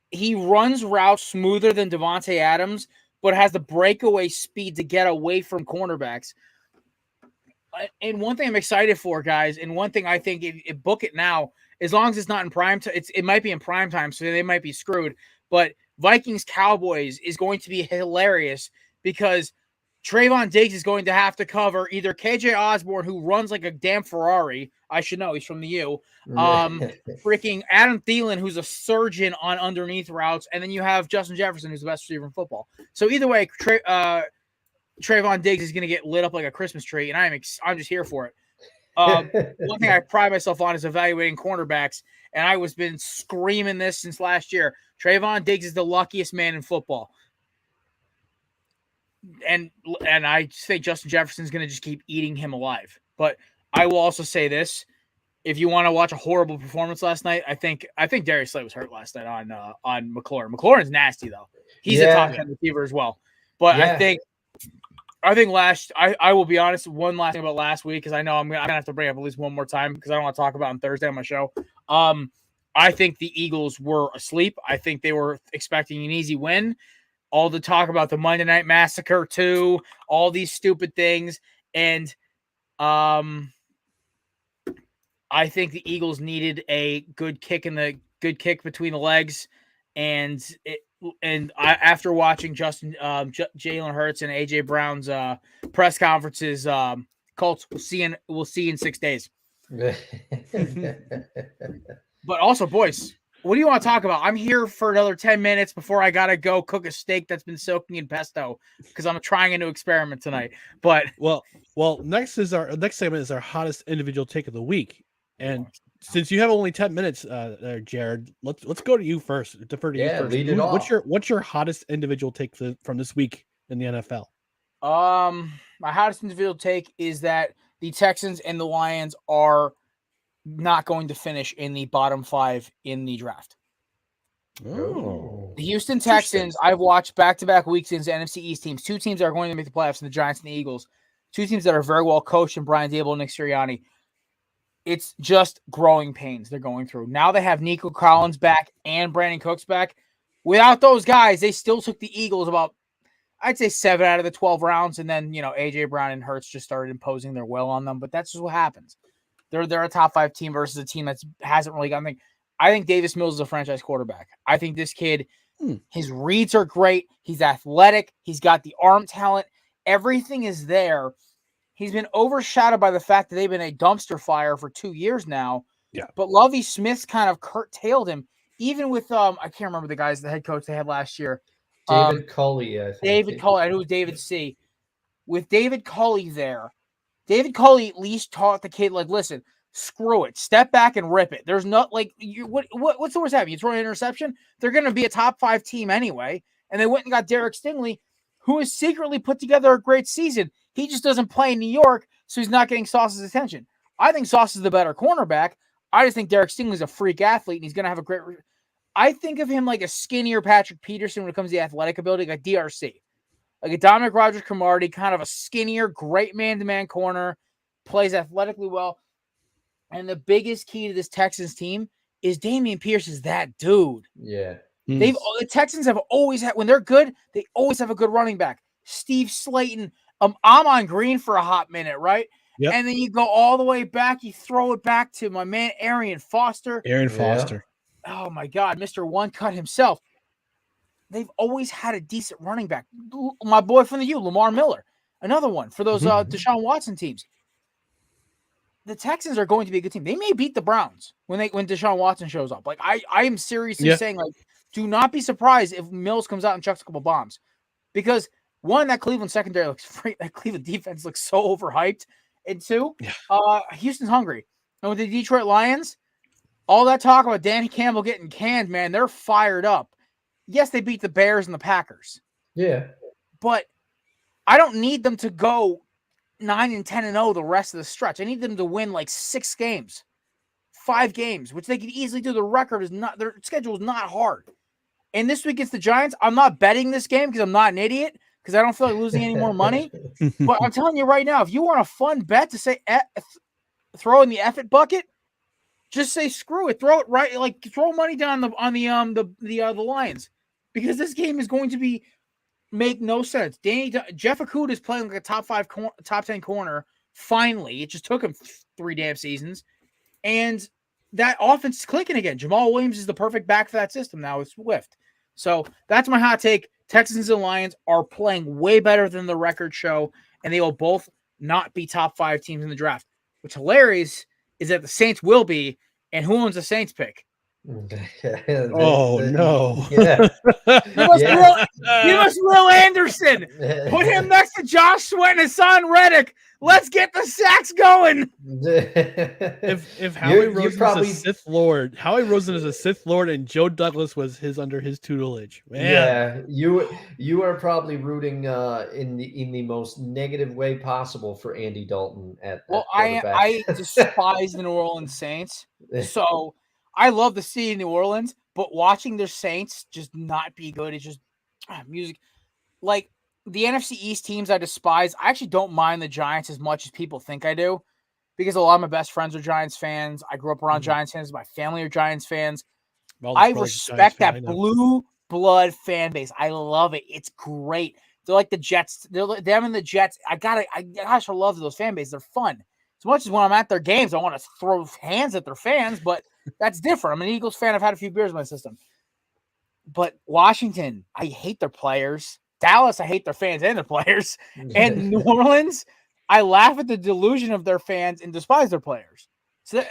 S3: He runs routes smoother than Devontae Adams, but has the breakaway speed to get away from cornerbacks. And one thing I'm excited for, guys, and one thing I think if book it now, as long as it's not in prime time, it might be in prime time, so they might be screwed. But Vikings Cowboys is going to be hilarious because Trayvon Diggs is going to have to cover either KJ Osborne, who runs like a damn Ferrari. I should know, he's from the U. Freaking Adam Thielen, who's a surgeon on underneath routes. And then you have Justin Jefferson, who's the best receiver in football. So either way, Trayvon Diggs is going to get lit up like a Christmas tree, and I'm just here for it. One thing I pride myself on is evaluating cornerbacks, and I was been screaming this since last year. Trayvon Diggs is the luckiest man in football. And I think Justin Jefferson's going to just keep eating him alive. But I will also say this: if you want to watch a horrible performance last night, I think Darius Slay was hurt last night on McLaurin. McLaurin's nasty though. He's a top 10 receiver as well. But I think I think I will be honest. One last thing about last week, because I know I'm gonna have to bring up at least one more time because I don't want to talk about it on Thursday on my show. I think the Eagles were asleep. I think they were expecting an easy win. All the talk about the Monday Night Massacre too, all these stupid things, and I think the Eagles needed a good kick between the legs, and after watching Jalen Hurts and AJ Brown's press conferences, Colts we'll see in 6 days. But also, boys, what do you want to talk about? I'm here for another 10 minutes before I gotta go cook a steak that's been soaking in pesto because I'm trying a new experiment tonight. But
S1: well, next segment is our hottest individual take of the week, and since you have only 10 minutes, there, Jared, let's go to you first. Defer to you first.
S2: Lead it off.
S1: What's your hottest individual take from this week in the NFL?
S3: My hottest individual take is that the Texans and the Lions are not going to finish in the bottom 5 in the draft.
S1: Oh,
S3: the Houston Texans, I've watched back-to-back weeks against NFC East teams. 2 teams that are going to make the playoffs, and the Giants and the Eagles. 2 teams that are very well coached, and Brian Daboll and Nick Sirianni. It's just growing pains they're going through. Now they have Nico Collins back and Brandon Cooks back. Without those guys, they still took the Eagles about, I'd say, 7 out of the 12 rounds, and then, A.J. Brown and Hurts just started imposing their will on them, but that's just what happens. They're a top 5 team versus a team that hasn't really gotten anything. I think Davis Mills is a franchise quarterback. I think this kid, his reads are great. He's athletic. He's got the arm talent. Everything is there. He's been overshadowed by the fact that they've been a dumpster fire for 2 years now.
S1: Yeah.
S3: But Lovie Smith's kind of curtailed him, even with I can't remember the guys, the head coach they had last year.
S2: David Culley, I think.
S3: David Culley. I knew it was David C. With David Culley there, David Culley at least taught the kid, like, listen, screw it. Step back and rip it. There's not like what's the worst happening? You throw an interception, they're gonna be a top 5 team anyway. And they went and got Derek Stingley, who has secretly put together a great season. He just doesn't play in New York, so he's not getting Sauce's attention. I think Sauce is the better cornerback. I just think Derek Stingley's a freak athlete, and he's going to have a great I think of him like a skinnier Patrick Peterson when it comes to the athletic ability, like DRC. Like a Dominic Rodgers-Cromartie, kind of a skinnier, great man-to-man corner, plays athletically well. And the biggest key to this Texans team is Dameon Pierce is that dude.
S2: Yeah.
S3: The Texans have always had, when they're good, they always have a good running back. Steve Slayton, Amon Green for a hot minute, right?
S1: Yep.
S3: And then you go all the way back, you throw it back to my man Arian Foster. Oh my God, Mr. One Cut himself. They've always had a decent running back. My boy from the U, Lamar Miller, another one for those Deshaun Watson teams. The Texans are going to be a good team. They may beat the Browns when Deshaun Watson shows up. Like I am seriously saying, like, do not be surprised if Mills comes out and chucks a couple bombs, because one, that Cleveland secondary looks free. That Cleveland defense looks so overhyped, and 2, Houston's hungry. And with the Detroit Lions, all that talk about Danny Campbell getting canned, man, they're fired up. Yes, they beat the Bears and the Packers.
S2: Yeah,
S3: but I don't need them to go 9-10-0 the rest of the stretch. I need them to win like 6 games, 5 games, which they could easily do. The record is not, their schedule is not hard. And this week against the Giants, I'm not betting this game because I'm not an idiot, because I don't feel like losing any more money. But I'm telling you right now, if you want a fun bet to say throw in the F it bucket, just say screw it, throw it right, like throw money down on the Lions, because this game is going to make no sense. Jeff Okudah is playing like a top 10 corner. Finally, it just took him 3 damn seasons, and that offense is clicking again. Jamal Williams is the perfect back for that system now with Swift. So that's my hot take. Texans and Lions are playing way better than the record show, and they will both not be top 5 teams in the draft. What's hilarious is that the Saints will be, and who owns the Saints pick?
S1: No.
S2: Yeah.
S3: You must Will Anderson. Put him next to Josh Sweat and Hassan Reddick. Let's get the sacks going.
S1: If Howie Rosen is a Sith Lord, and Joe Douglas was under his tutelage. Man.
S2: Yeah, you are probably rooting in the most negative way possible for Andy Dalton at
S3: I despise the New Orleans Saints. So I love the city of New Orleans, but watching their Saints just not be good, it's just music. Like, the NFC East teams I despise. I actually don't mind the Giants as much as people think I do, because a lot of my best friends are Giants fans. I grew up around Giants fans. My family are Giants fans.
S1: Alden's
S3: I
S1: brother's a Giants
S3: respect
S1: fan, I
S3: that
S1: know.
S3: blue blood fan base. I love it. It's great. They're like the Jets. Them and the Jets. Gosh, I love those fan bases. They're fun. As much as when I'm at their games, I want to throw hands at their fans, but that's different. I'm an Eagles fan. I've had a few beers in my system. But Washington, I hate their players. Dallas, I hate their fans and their players. And New Orleans, I laugh at the delusion of their fans and despise their players. So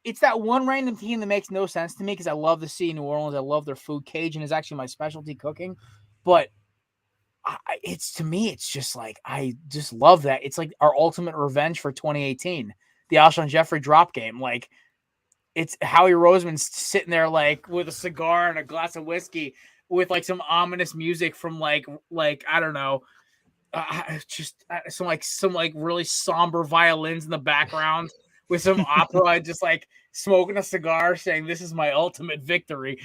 S3: it's that one random team that makes no sense to me, because I love the city of New Orleans. I love their food. Cajun is actually my specialty cooking. But to me, it's just like, I just love that. It's like our ultimate revenge for 2018, the Alshon Jeffrey drop game. Like, it's Howie Roseman's sitting there like with a cigar and a glass of whiskey with like some ominous music from like I don't know, some really somber violins in the background with some opera, just like smoking a cigar, saying, "This is my ultimate victory."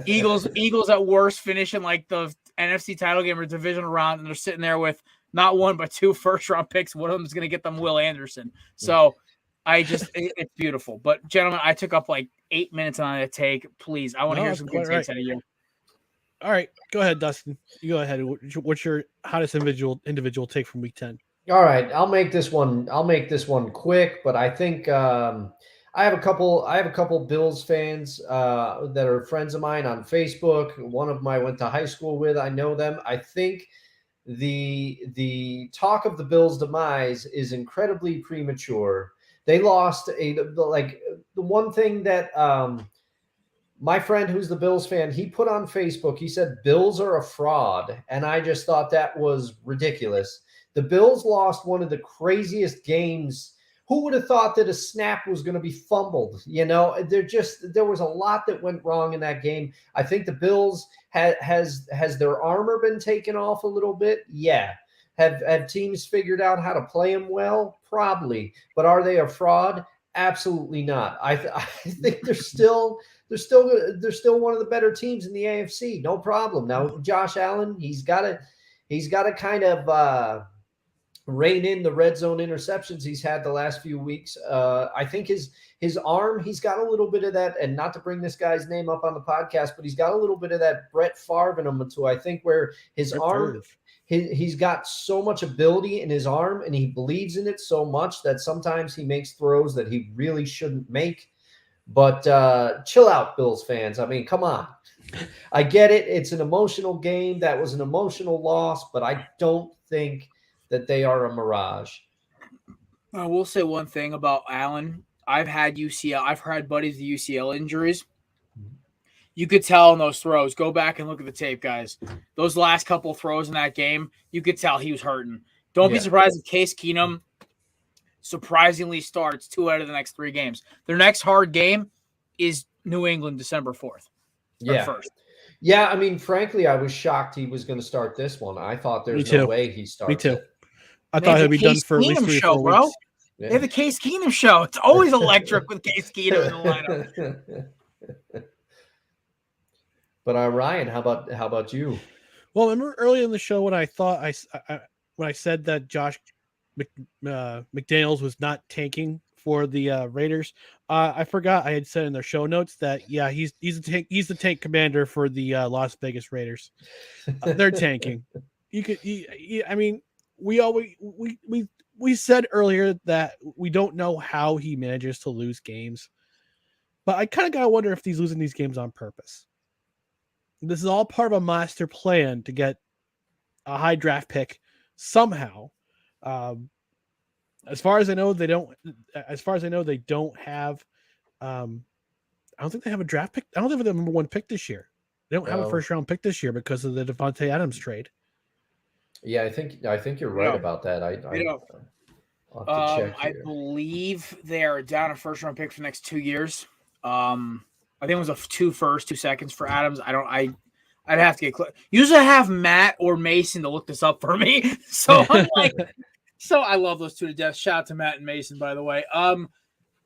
S3: Eagles at worst finishing like the NFC title game or divisional round, and they're sitting there with not one but 2 first-round picks. One of them is going to get them Will Anderson. So it's beautiful. But gentlemen, I took up like 8 minutes on a take. Please, I want to hear some good takes out of you.
S1: All right, go ahead, Dustin. You go ahead. What's your hottest individual take from Week 10?
S2: All right, I'll make this one quick, but I think I have a couple Bills fans that are friends of mine on Facebook. One of them I went to high school with. I know them. I think the talk of the Bills' demise is incredibly premature. They lost the one thing that my friend who's the Bills fan, he put on Facebook, he said, Bills are a fraud. And I just thought that was ridiculous. The Bills lost one of the craziest games. Who would have thought that a snap was going to be fumbled? There was a lot that went wrong in that game. I think the Bills has their armor been taken off a little bit? Yeah. Have teams figured out how to play them well? Probably. But are they a fraud? Absolutely not. I think they're still one of the better teams in the AFC. No problem. Now, Josh Allen, he's got to kind of rein in the red zone interceptions he's had the last few weeks. I think his arm, he's got a little bit of that, and not to bring this guy's name up on the podcast, but he's got a little bit of that Brett Favre in him too. I think where his arm, he's got so much ability in his arm, and he believes in it so much that sometimes he makes throws that he really shouldn't make. But chill out, Bills fans. I mean, come on. I get it. It's an emotional game. That was an emotional loss, but I don't think that they are a mirage.
S3: I will say one thing about Allen. I've had buddies with UCL injuries. You could tell in those throws. Go back and look at the tape, guys. Those last couple throws in that game, you could tell he was hurting. Don't be surprised if Case Keenum surprisingly starts 2 out of the next 3 games. Their next hard game is New England, December 4th.
S2: Yeah.
S3: 1st.
S2: Yeah, I mean, frankly, I was shocked he was going to start this one. I thought there's no way he starts.
S1: Me too.
S2: It.
S1: I thought he'd be done for at least 3 or 4 weeks.
S3: They have the Case Keenum show. It's always electric with Case Keenum in the lineup.
S2: But Ryan, how about you?
S1: Well, remember early in the show when I thought when I said that Josh McDaniels was not tanking for the Raiders, I forgot I had said in their show notes that he's the tank commander for the Las Vegas Raiders. They're tanking. I mean, we said earlier that we don't know how he manages to lose games, but I kind of gotta wonder if he's losing these games on purpose. This is all part of a master plan to get a high draft pick somehow. As far as I know, they don't have. I don't think they have a draft pick. I don't think they have the number 1 pick this year. They don't have a first round pick this year because of the Devontae Adams trade.
S2: Yeah, I think you're right about that.
S3: I believe they are down a first round pick for the next 2 years. I think it was a 2 first, 2 seconds for Adams. I'd have to get clear. Usually I have Matt or Mason to look this up for me. So I'm like, so I love those two to death. Shout out to Matt and Mason, by the way.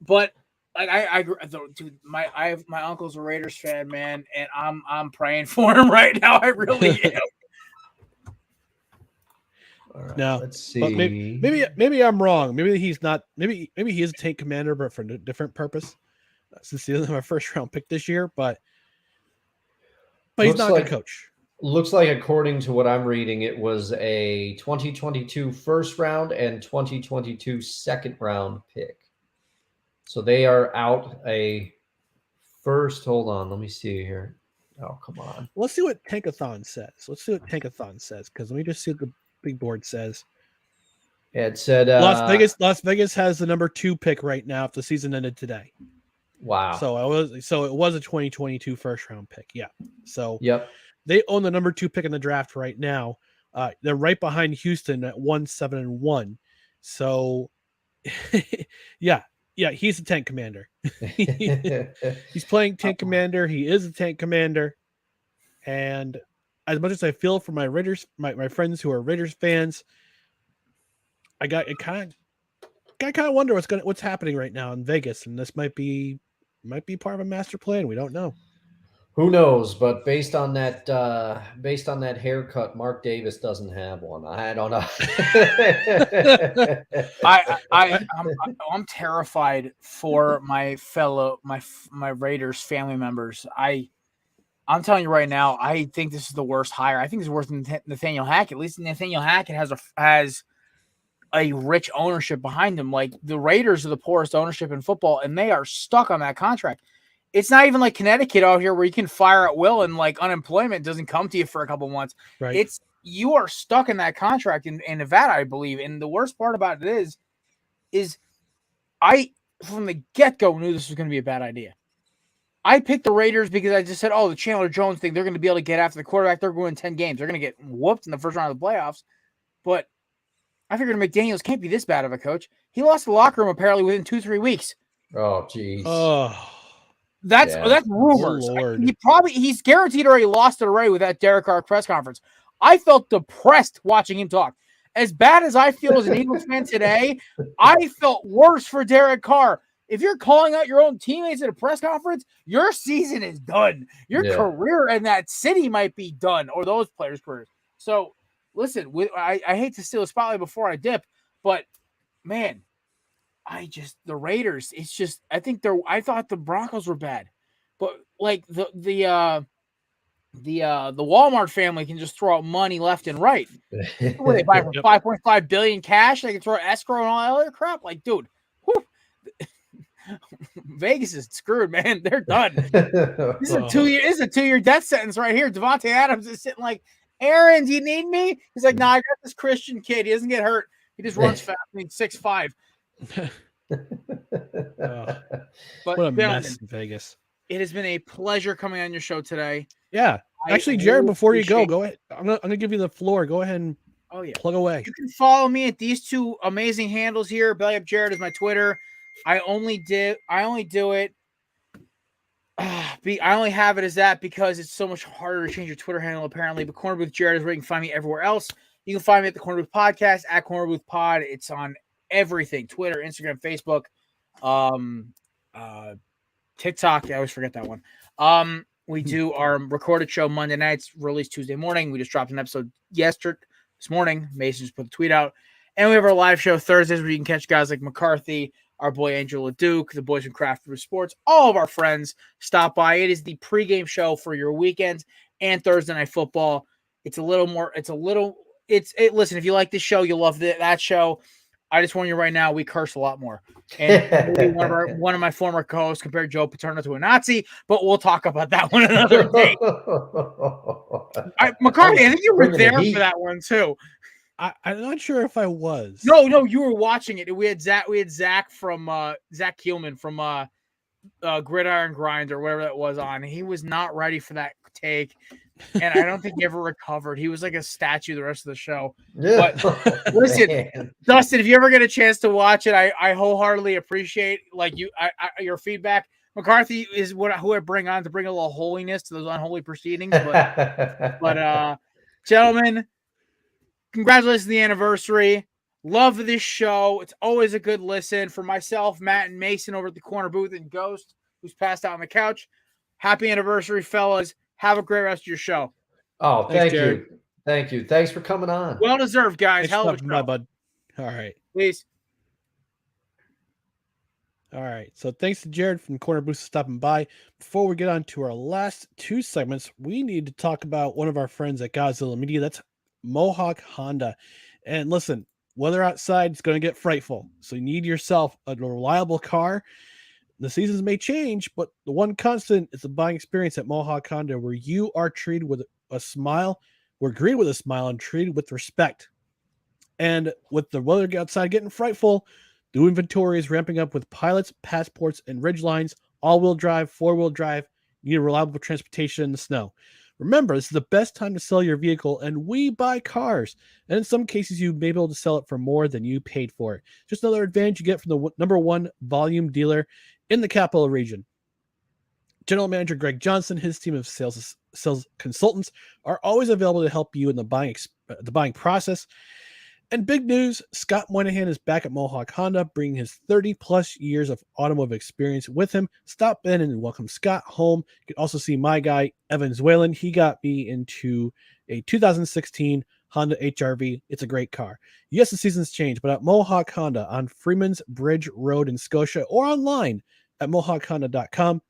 S3: But like dude, my uncle's a Raiders fan, man, and I'm praying for him right now. I really am.
S2: All right,
S1: No,
S2: let's see.
S1: but maybe I'm wrong. Maybe he's not. Maybe he is a tank commander, but for a different purpose. Since he doesn't have a first round pick this year, but he's not a good coach.
S2: Looks like, according to what I'm reading, it was a 2022 first round and 2022 second round pick. So they are out a first. Hold on, let me see here. Oh, come on.
S1: Let's see what Tankathon says. Because let me just see what the big board says.
S2: Yeah, it said
S1: Las Vegas has the number 2 pick right now if the season ended today.
S2: Wow.
S1: So it was a 2022 first round pick. Yeah. So
S2: yep.
S1: They own the number 2 pick in the draft right now. They're right behind Houston at 1-7-1. So yeah, he's a tank commander. He's playing tank commander. He is a tank commander. And as much as I feel for my Raiders, my friends who are Raiders fans, I kind of wonder what's happening right now in Vegas, and this might be part of a master plan. We don't know.
S2: Who knows? But based on that haircut, Mark Davis doesn't have one. I don't know.
S3: I'm terrified for my Raiders family members. I'm telling you right now, I think this is the worst hire. I think it's worse than Nathaniel Hackett. At least Nathaniel Hackett has a rich ownership behind him. Like, the Raiders are the poorest ownership in football, and they are stuck on that contract. It's not even like Connecticut out here where you can fire at will and like unemployment doesn't come to you for a couple months.
S1: Right.
S3: You are stuck in that contract in Nevada, I believe. And the worst part about it is I from the get-go knew this was going to be a bad idea. I picked the Raiders because I just said, the Chandler Jones thing, they're going to be able to get after the quarterback. They're going to win 10 games. They're going to get whooped in the first round of the playoffs. But I figured McDaniels can't be this bad of a coach. He lost the locker room apparently within 2-3 weeks.
S2: Oh, jeez.
S1: Oh.
S3: That's rumors. He's guaranteed already lost it already with that Derek Carr press conference. I felt depressed watching him talk. As bad as I feel as an Eagles fan today, I felt worse for Derek Carr. If you're calling out your own teammates at a press conference, your season is done. Your career in that city might be done, or those players' careers. So, listen, I hate to steal a spotlight before I dip, but man, the Raiders, it's just, I thought the Broncos were bad, but like the Walmart family can just throw out money left and right. What they buy for $5.5 billion cash? They can throw escrow and all that other crap. Like, dude, Vegas is screwed, man. They're done. This is a 2-year death sentence right here. Devontae Adams is sitting like, Aaron, do you need me? He's like, I got this Christian kid. He doesn't get hurt. He just runs fast. He's 6'5".
S1: What a mess in Vegas.
S3: It has been a pleasure coming on your show today.
S1: Yeah. Actually, Jared, before you go ahead. I'm gonna give you the floor. Go ahead and plug away.
S3: You can follow me at these 2 amazing handles here. Belly Up Jared is my Twitter. I only do it. I only have it as that because it's so much harder to change your Twitter handle, apparently. But Corner Booth Jared is where you can find me everywhere else. You can find me at the Corner Booth Podcast, at Corner Booth Pod. It's on everything: Twitter, Instagram, Facebook, TikTok. I always forget that one. We do our recorded show Monday nights, released Tuesday morning. We just dropped an episode this morning. Mason just put the tweet out. And we have our live show Thursdays where you can catch guys like McCarthy, our boy Angel LeDuc, the boys from Craft Brew Sports, all of our friends stop by. It is the pregame show for your weekends and Thursday Night Football. Listen, if you like this show, you'll love that show. I just warn you right now, we curse a lot more. And one of my former co-hosts compared Joe Paterno to a Nazi, but we'll talk about that one another day. McCarthy, I think you were there for that one too.
S1: I'm not sure if I was.
S3: No, you were watching it. We had Zach from Zach Keelman from Gridiron Grind or whatever that was on. He was not ready for that take. And I don't think he ever recovered. He was like a statue the rest of the show.
S2: Yeah.
S3: But listen, Dustin, if you ever get a chance to watch it, I wholeheartedly appreciate your feedback. McCarthy is who I bring on to bring a little holiness to those unholy proceedings. But gentlemen, congratulations on the anniversary. Love this show. It's always a good listen. For myself, Matt, and Mason over at the corner booth, and Ghost, who's passed out on the couch. Happy anniversary, fellas. Have a great rest of your show.
S2: Oh,
S1: Thanks,
S2: thank
S1: Jared.
S2: you. Thank you. Thanks for coming on.
S3: Well deserved, guys.
S1: Thanks
S3: Hell
S1: for
S3: of a
S1: stopping by,
S3: show.
S1: bud. All right.
S3: Peace.
S1: All right. So thanks to Jared from Corner Booth for stopping by. Before we get on to our last two segments, we need to talk about one of our friends at Godzilla Media. That's Mohawk Honda. And listen, weather outside is going to get frightful. So you need yourself a reliable car. The seasons may change, but the one constant is the buying experience at Mohawk Honda, where you are treated with a smile. We're greeted with a smile and treated with respect. And with the weather outside getting frightful, the inventory is ramping up with pilots, passports, and ridgelines, all-wheel drive, four-wheel drive. You need reliable transportation in the snow. Remember, this is the best time to sell your vehicle, and we buy cars. And in some cases, you may be able to sell it for more than you paid for it. Just another advantage you get from the number one volume dealer in the capital region. General Manager Greg Johnson, his team of sales consultants are always available to help you in the buying process. And big news, Scott Moynihan is back at Mohawk Honda, bringing his 30-plus years of automotive experience with him. Stop in and welcome Scott home. You can also see my guy, Evan Zwalen. He got me into a 2016 Honda HR-V. It's a great car. Yes, the seasons change, but at Mohawk Honda on Freeman's Bridge Road in Scotia or online at mohawkhonda.com,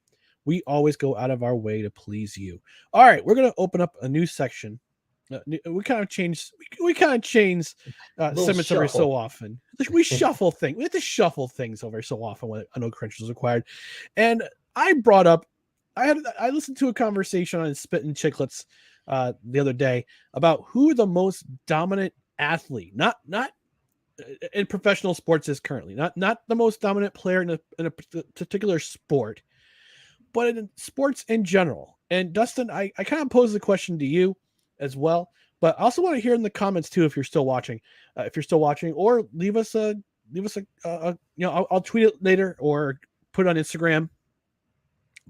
S1: we always go out of our way to please you. All right, we're going to open up a new section. We kind of change segments over so often. We shuffle things. We have to shuffle things over so often when I know credentials required. And I brought up, I listened to a conversation on Spit and Chicklets the other day about who the most dominant athlete, not in professional sports is currently, not the most dominant player in a particular sport, but in sports in general. And Dustin, I kind of posed the question to you as well, but I also want to hear in the comments too if you're still watching, or leave us a I'll tweet it later or put it on Instagram.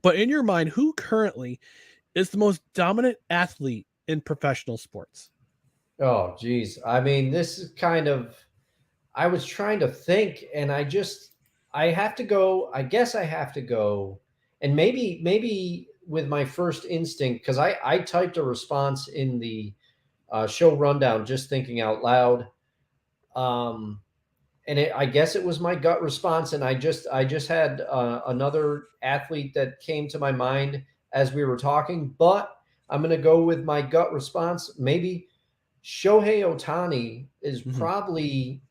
S1: But in your mind, who currently is the most dominant athlete in professional sports?
S2: Oh, geez. I mean, this is kind of, I was trying to think, and I have to go. I guess I have to go, and maybe with my first instinct, because I typed a response in the show rundown, just thinking out loud, and I guess it was my gut response, and I just had another athlete that came to my mind as we were talking, but I'm going to go with my gut response. Maybe Shohei Ohtani is probably,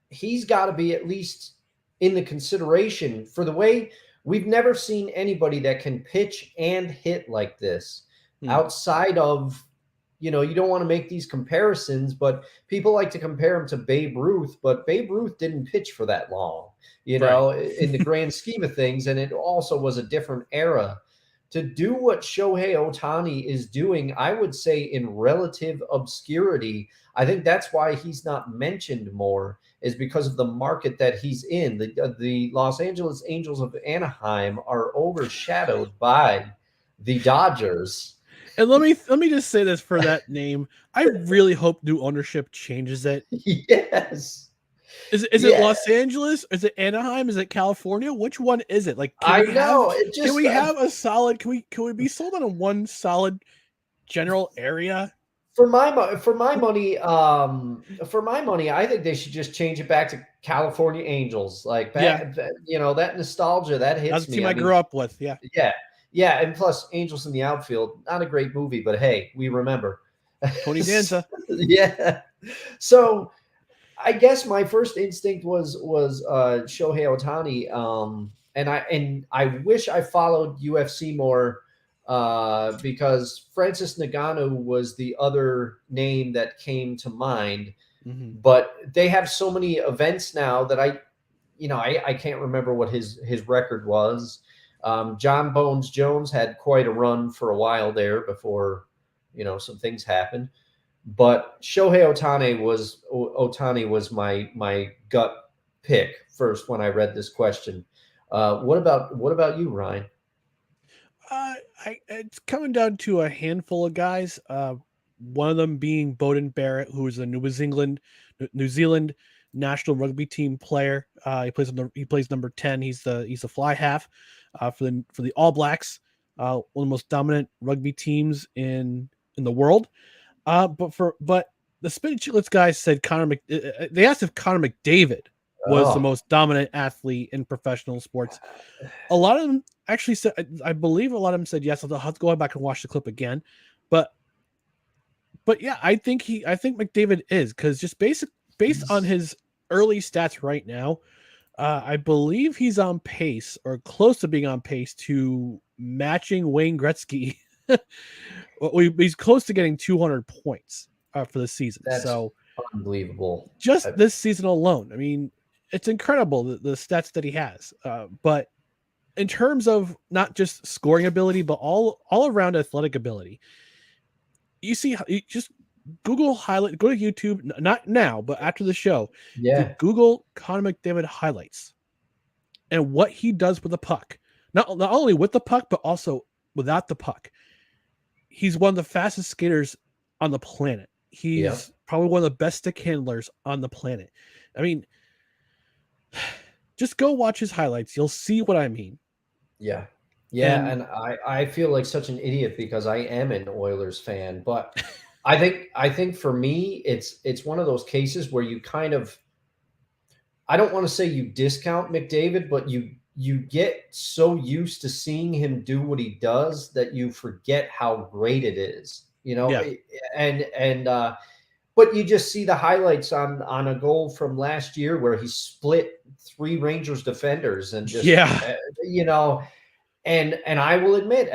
S2: he's got to be at least in the consideration for the way we've never seen anybody that can pitch and hit like this outside of, you don't want to make these comparisons, but people like to compare him to Babe Ruth, but Babe Ruth didn't pitch for that long, in the grand scheme of things. And it also was a different era. To do what Shohei Ohtani is doing, I would say in relative obscurity. I think that's why he's not mentioned more, is because of the market that he's in. The Los Angeles Angels of Anaheim are overshadowed by the Dodgers.
S1: And let me just say this for that name. I really hope new ownership changes it.
S2: Yes.
S1: Is it Los Angeles? Is it Anaheim? Is it California? Which one is it? Like, can we have a solid? Can we be sold on one solid general area?
S2: For my money, I think they should just change it back to California Angels. Like that nostalgia that hits me.
S1: That's the team I grew up with. Yeah.
S2: Yeah, and plus Angels in the Outfield, not a great movie, but hey, we remember.
S1: Tony Danza.
S2: Yeah. So I guess my first instinct was Shohei Ohtani, and I wish I followed UFC more, because Francis Ngannou was the other name that came to mind. But they have so many events now that I can't remember what his record was. John Bones Jones had quite a run for a while there before, some things happened. But Shohei Ohtani was my gut pick first when I read this question. What about you, Ryan?
S1: It's coming down to a handful of guys. One of them being Bowden Barrett, who is a New Zealand national rugby team player. He plays number 10. He's the fly half for the All Blacks, one of the most dominant rugby teams in the world. But the Spin Chicklets guys said they asked if Connor McDavid was the most dominant athlete in professional sports. A lot of them actually said, I believe a lot of them said yes. I'll have to go back and watch the clip again. But yeah, I think McDavid is, because just based on his early stats right now, I believe he's on pace or close to being on pace to matching Wayne Gretzky. He's close to getting 200 points for the season.
S2: That's
S1: so
S2: unbelievable.
S1: Just this season alone. I mean, it's incredible the stats that he has. But in terms of not just scoring ability, but all around athletic ability, you just Google highlight, go to YouTube, not now, but after the show, Google Connor McDavid highlights and what he does with the puck. Not only with the puck, but also without the puck. He's one of the fastest skaters on the planet. He's probably one of the best stick handlers on the planet. I mean, just go watch his highlights. You'll see what I mean.
S2: Yeah. And I feel like such an idiot because I am an Oilers fan, but I think for me, it's one of those cases where you kind of, I don't want to say you discount McDavid, but you get so used to seeing him do what he does that you forget how great it is, but you just see the highlights on a goal from last year where he split 3 Rangers defenders and just, and I will admit,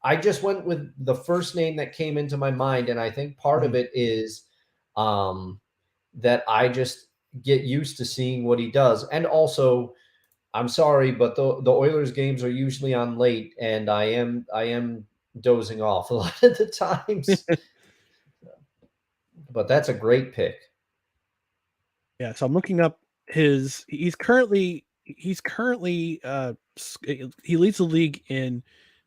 S2: I just went with the first name that came into my mind. And I think part of it is that I just get used to seeing what he does. And also, I'm sorry, but the Oilers games are usually on late, and I am dozing off a lot of the times. But that's a great pick.
S1: Yeah, so I'm looking up he's currently he leads the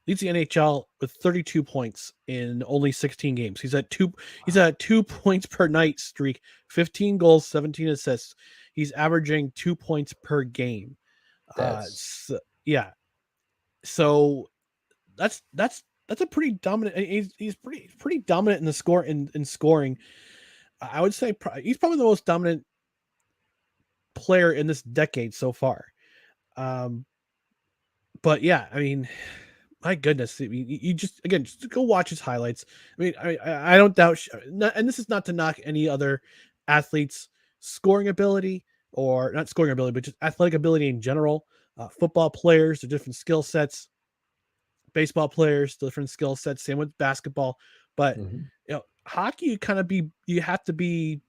S1: NHL with 32 points in only 16 games. He's at 2 points per night streak, 15 goals, 17 assists. He's averaging 2 points per game. So that's a pretty dominant. He's pretty dominant in the in scoring. I would say he's probably the most dominant player in this decade so far. But yeah, I mean, my goodness, you just go watch his highlights. I mean, I don't doubt, and this is not to knock any other athletes' scoring ability, or not scoring ability, but just athletic ability in general. Football players, the different skill sets. Baseball players, different skill sets. Same with basketball. But hockey, you have to be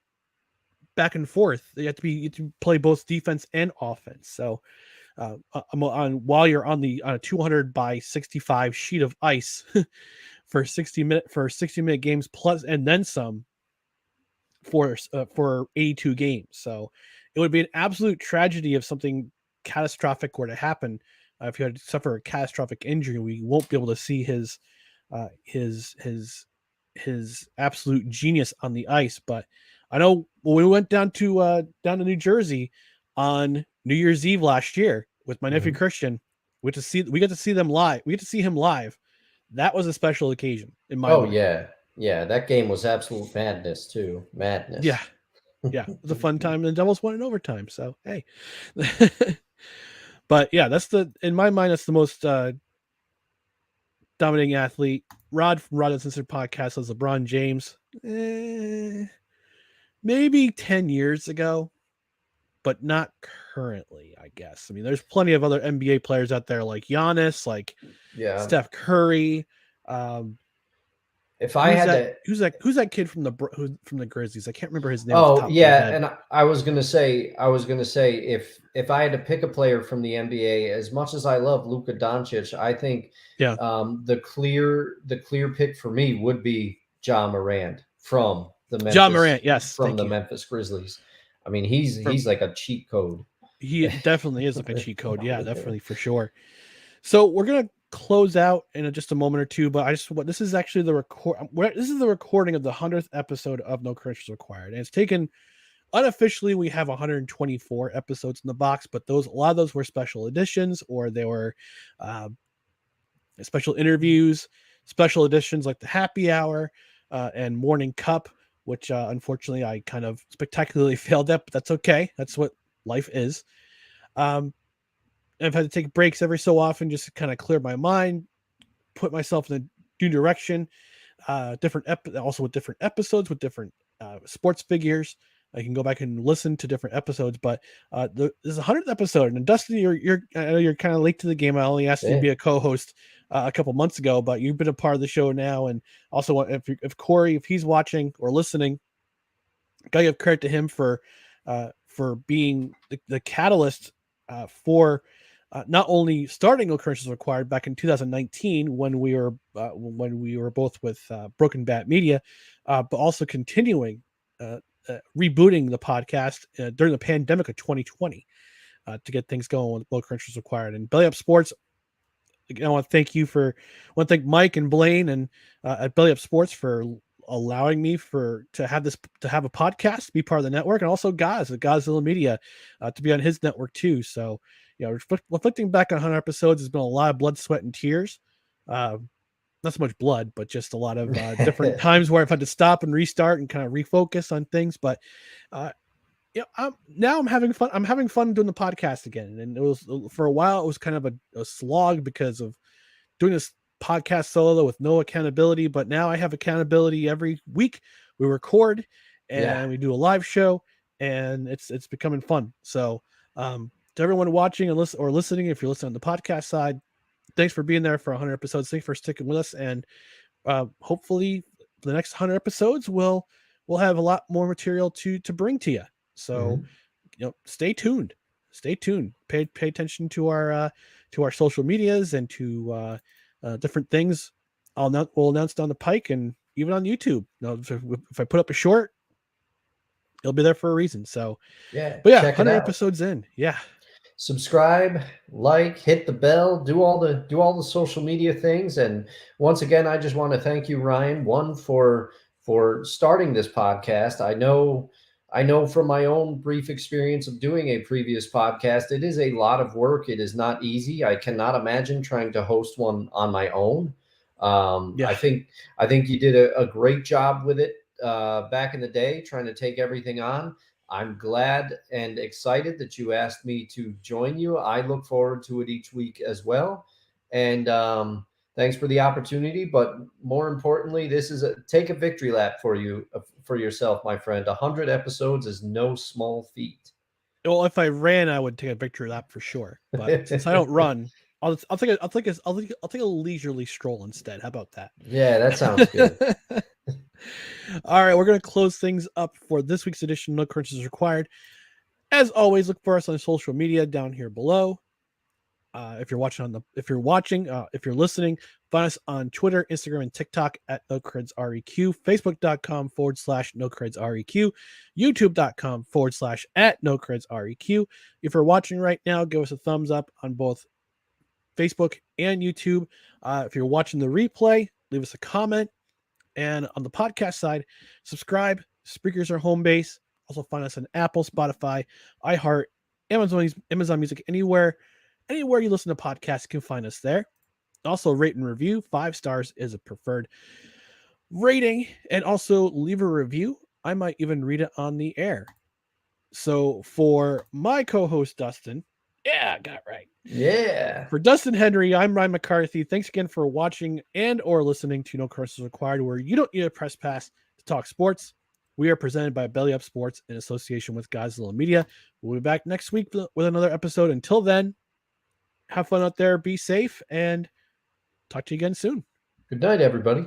S1: back and forth. You have to play both defense and offense. So while you're on a 200 by 65 sheet of ice for 60 minute games plus and then some for 82 games. So it would be an absolute tragedy if something catastrophic were to happen. If you had to suffer a catastrophic injury, we won't be able to see his absolute genius on the ice. But I know when we went down to New Jersey on New Year's Eve last year with my nephew Christian, we got to see them live. We get to see him live. That was a special occasion in my mind.
S2: Yeah. That game was absolute madness too. Madness.
S1: Yeah. It was a fun time, and the Devils won in overtime. So hey. But yeah, in my mind, that's the most dominating athlete. Rod from Rod Uncensored Podcast says LeBron James. Maybe 10 years ago, but not currently, I guess. I mean, there's plenty of other NBA players out there like Giannis, like Steph Curry.
S2: If I had
S1: who's that kid from the Grizzlies? I can't remember his name.
S2: Oh yeah, and I was gonna say if I had to pick a player from the NBA, as much as I love Luka Doncic, I think the clear pick for me would be Ja Morant from the Memphis Grizzlies. I mean, he's like a cheat code.
S1: He definitely is like a cheat code. Yeah, definitely for sure. So we're gonna close out in just a moment or two, but this is actually the recording of the 100th episode of No Credentials Required, and it's taken Unofficially, we have 124 episodes in the box, but a lot of those were special editions, or they were special interviews, special editions like the Happy Hour and Morning Cup, which unfortunately I kind of spectacularly failed at, but that's okay. That's what life is. I've had to take breaks every so often just to kind of clear my mind, put myself in a new direction. Also with different episodes, with different sports figures. I can go back and listen to different episodes, but this is 100th episode. And Dustin, I know you're kind of late to the game. I only asked you to be a co-host a couple months ago, but you've been a part of the show now. And also, if Corey, if he's watching or listening, gotta give credit to him for being the catalyst for not only starting No Currencies Required back in 2019 when we were both with Broken Bat Media, but also continuing rebooting the podcast during the pandemic of 2020 to get things going with No Currencies Required. And Belly Up Sports, I want to thank Mike and Blaine and at Belly Up Sports for allowing me to have a podcast, be part of the network, and also Gaz at Godzilla Media to be on his network too. So, reflecting back on 100 episodes has been a lot of blood, sweat, and tears. Not so much blood, but just a lot of different times where I've had to stop and restart and kind of refocus on things. But I'm having fun. I'm having fun doing the podcast again. And it was, for a while, it was kind of a slog because of doing this podcast solo with no accountability. But now I have accountability every week. We record and we do a live show, and it's becoming fun. So to everyone watching and listening, if you're listening on the podcast side, thanks for being there for 100 episodes. Thanks for sticking with us. And hopefully the next 100 episodes we'll have a lot more material to bring to you. So, stay tuned. Pay attention to our social medias and to different things. We'll announce down the pike, and even on YouTube. If I put up a short, it'll be there for a reason. So, but 100 episodes in. Yeah.
S2: Subscribe, like, hit the bell, do all the social media things. And once again, I just want to thank you, Ryan, for starting this podcast. I know from my own brief experience of doing a previous podcast, it is a lot of work. It is not easy. I cannot imagine trying to host one on my own. I think you did a great job with it back in the day, trying to take everything on. I'm glad and excited that you asked me to join you. I look forward to it each week as well. And thanks for the opportunity. But more importantly, this is take a victory lap for yourself, my friend. 100 episodes is no small feat.
S1: Well, if I ran, I would take a victory lap for sure. But since I don't run, I'll take a leisurely stroll instead. How about that?
S2: Yeah, that sounds good.
S1: All right, we're going to close things up for this week's edition of No Currencies Required. As always, look for us on social media down here below. If you're listening, find us on Twitter, Instagram, and TikTok at NoCredsREQ, Facebook.com/NoCredsREQ, YouTube.com/@NoCredsREQ. If you're watching right now, give us a thumbs up on both Facebook and YouTube. If you're watching the replay, leave us a comment. And on the podcast side, subscribe. Spreaker's our home base. Also find us on Apple, Spotify, iHeart, Amazon Music, anywhere you listen to podcasts, you can find us there. Also rate and review. 5 stars is a preferred rating. And also leave a review. I might even read it on the air. So for my co-host, Dustin, I got it right.
S2: Yeah.
S1: For Dustin Henry, I'm Ryan McCarthy. Thanks again for watching and or listening to No Currencies Required, where you don't need a press pass to talk sports. We are presented by Belly Up Sports in association with Godzilla Media. We'll be back next week with another episode. Until then, have fun out there, be safe, and talk to you again soon.
S2: Good night, everybody.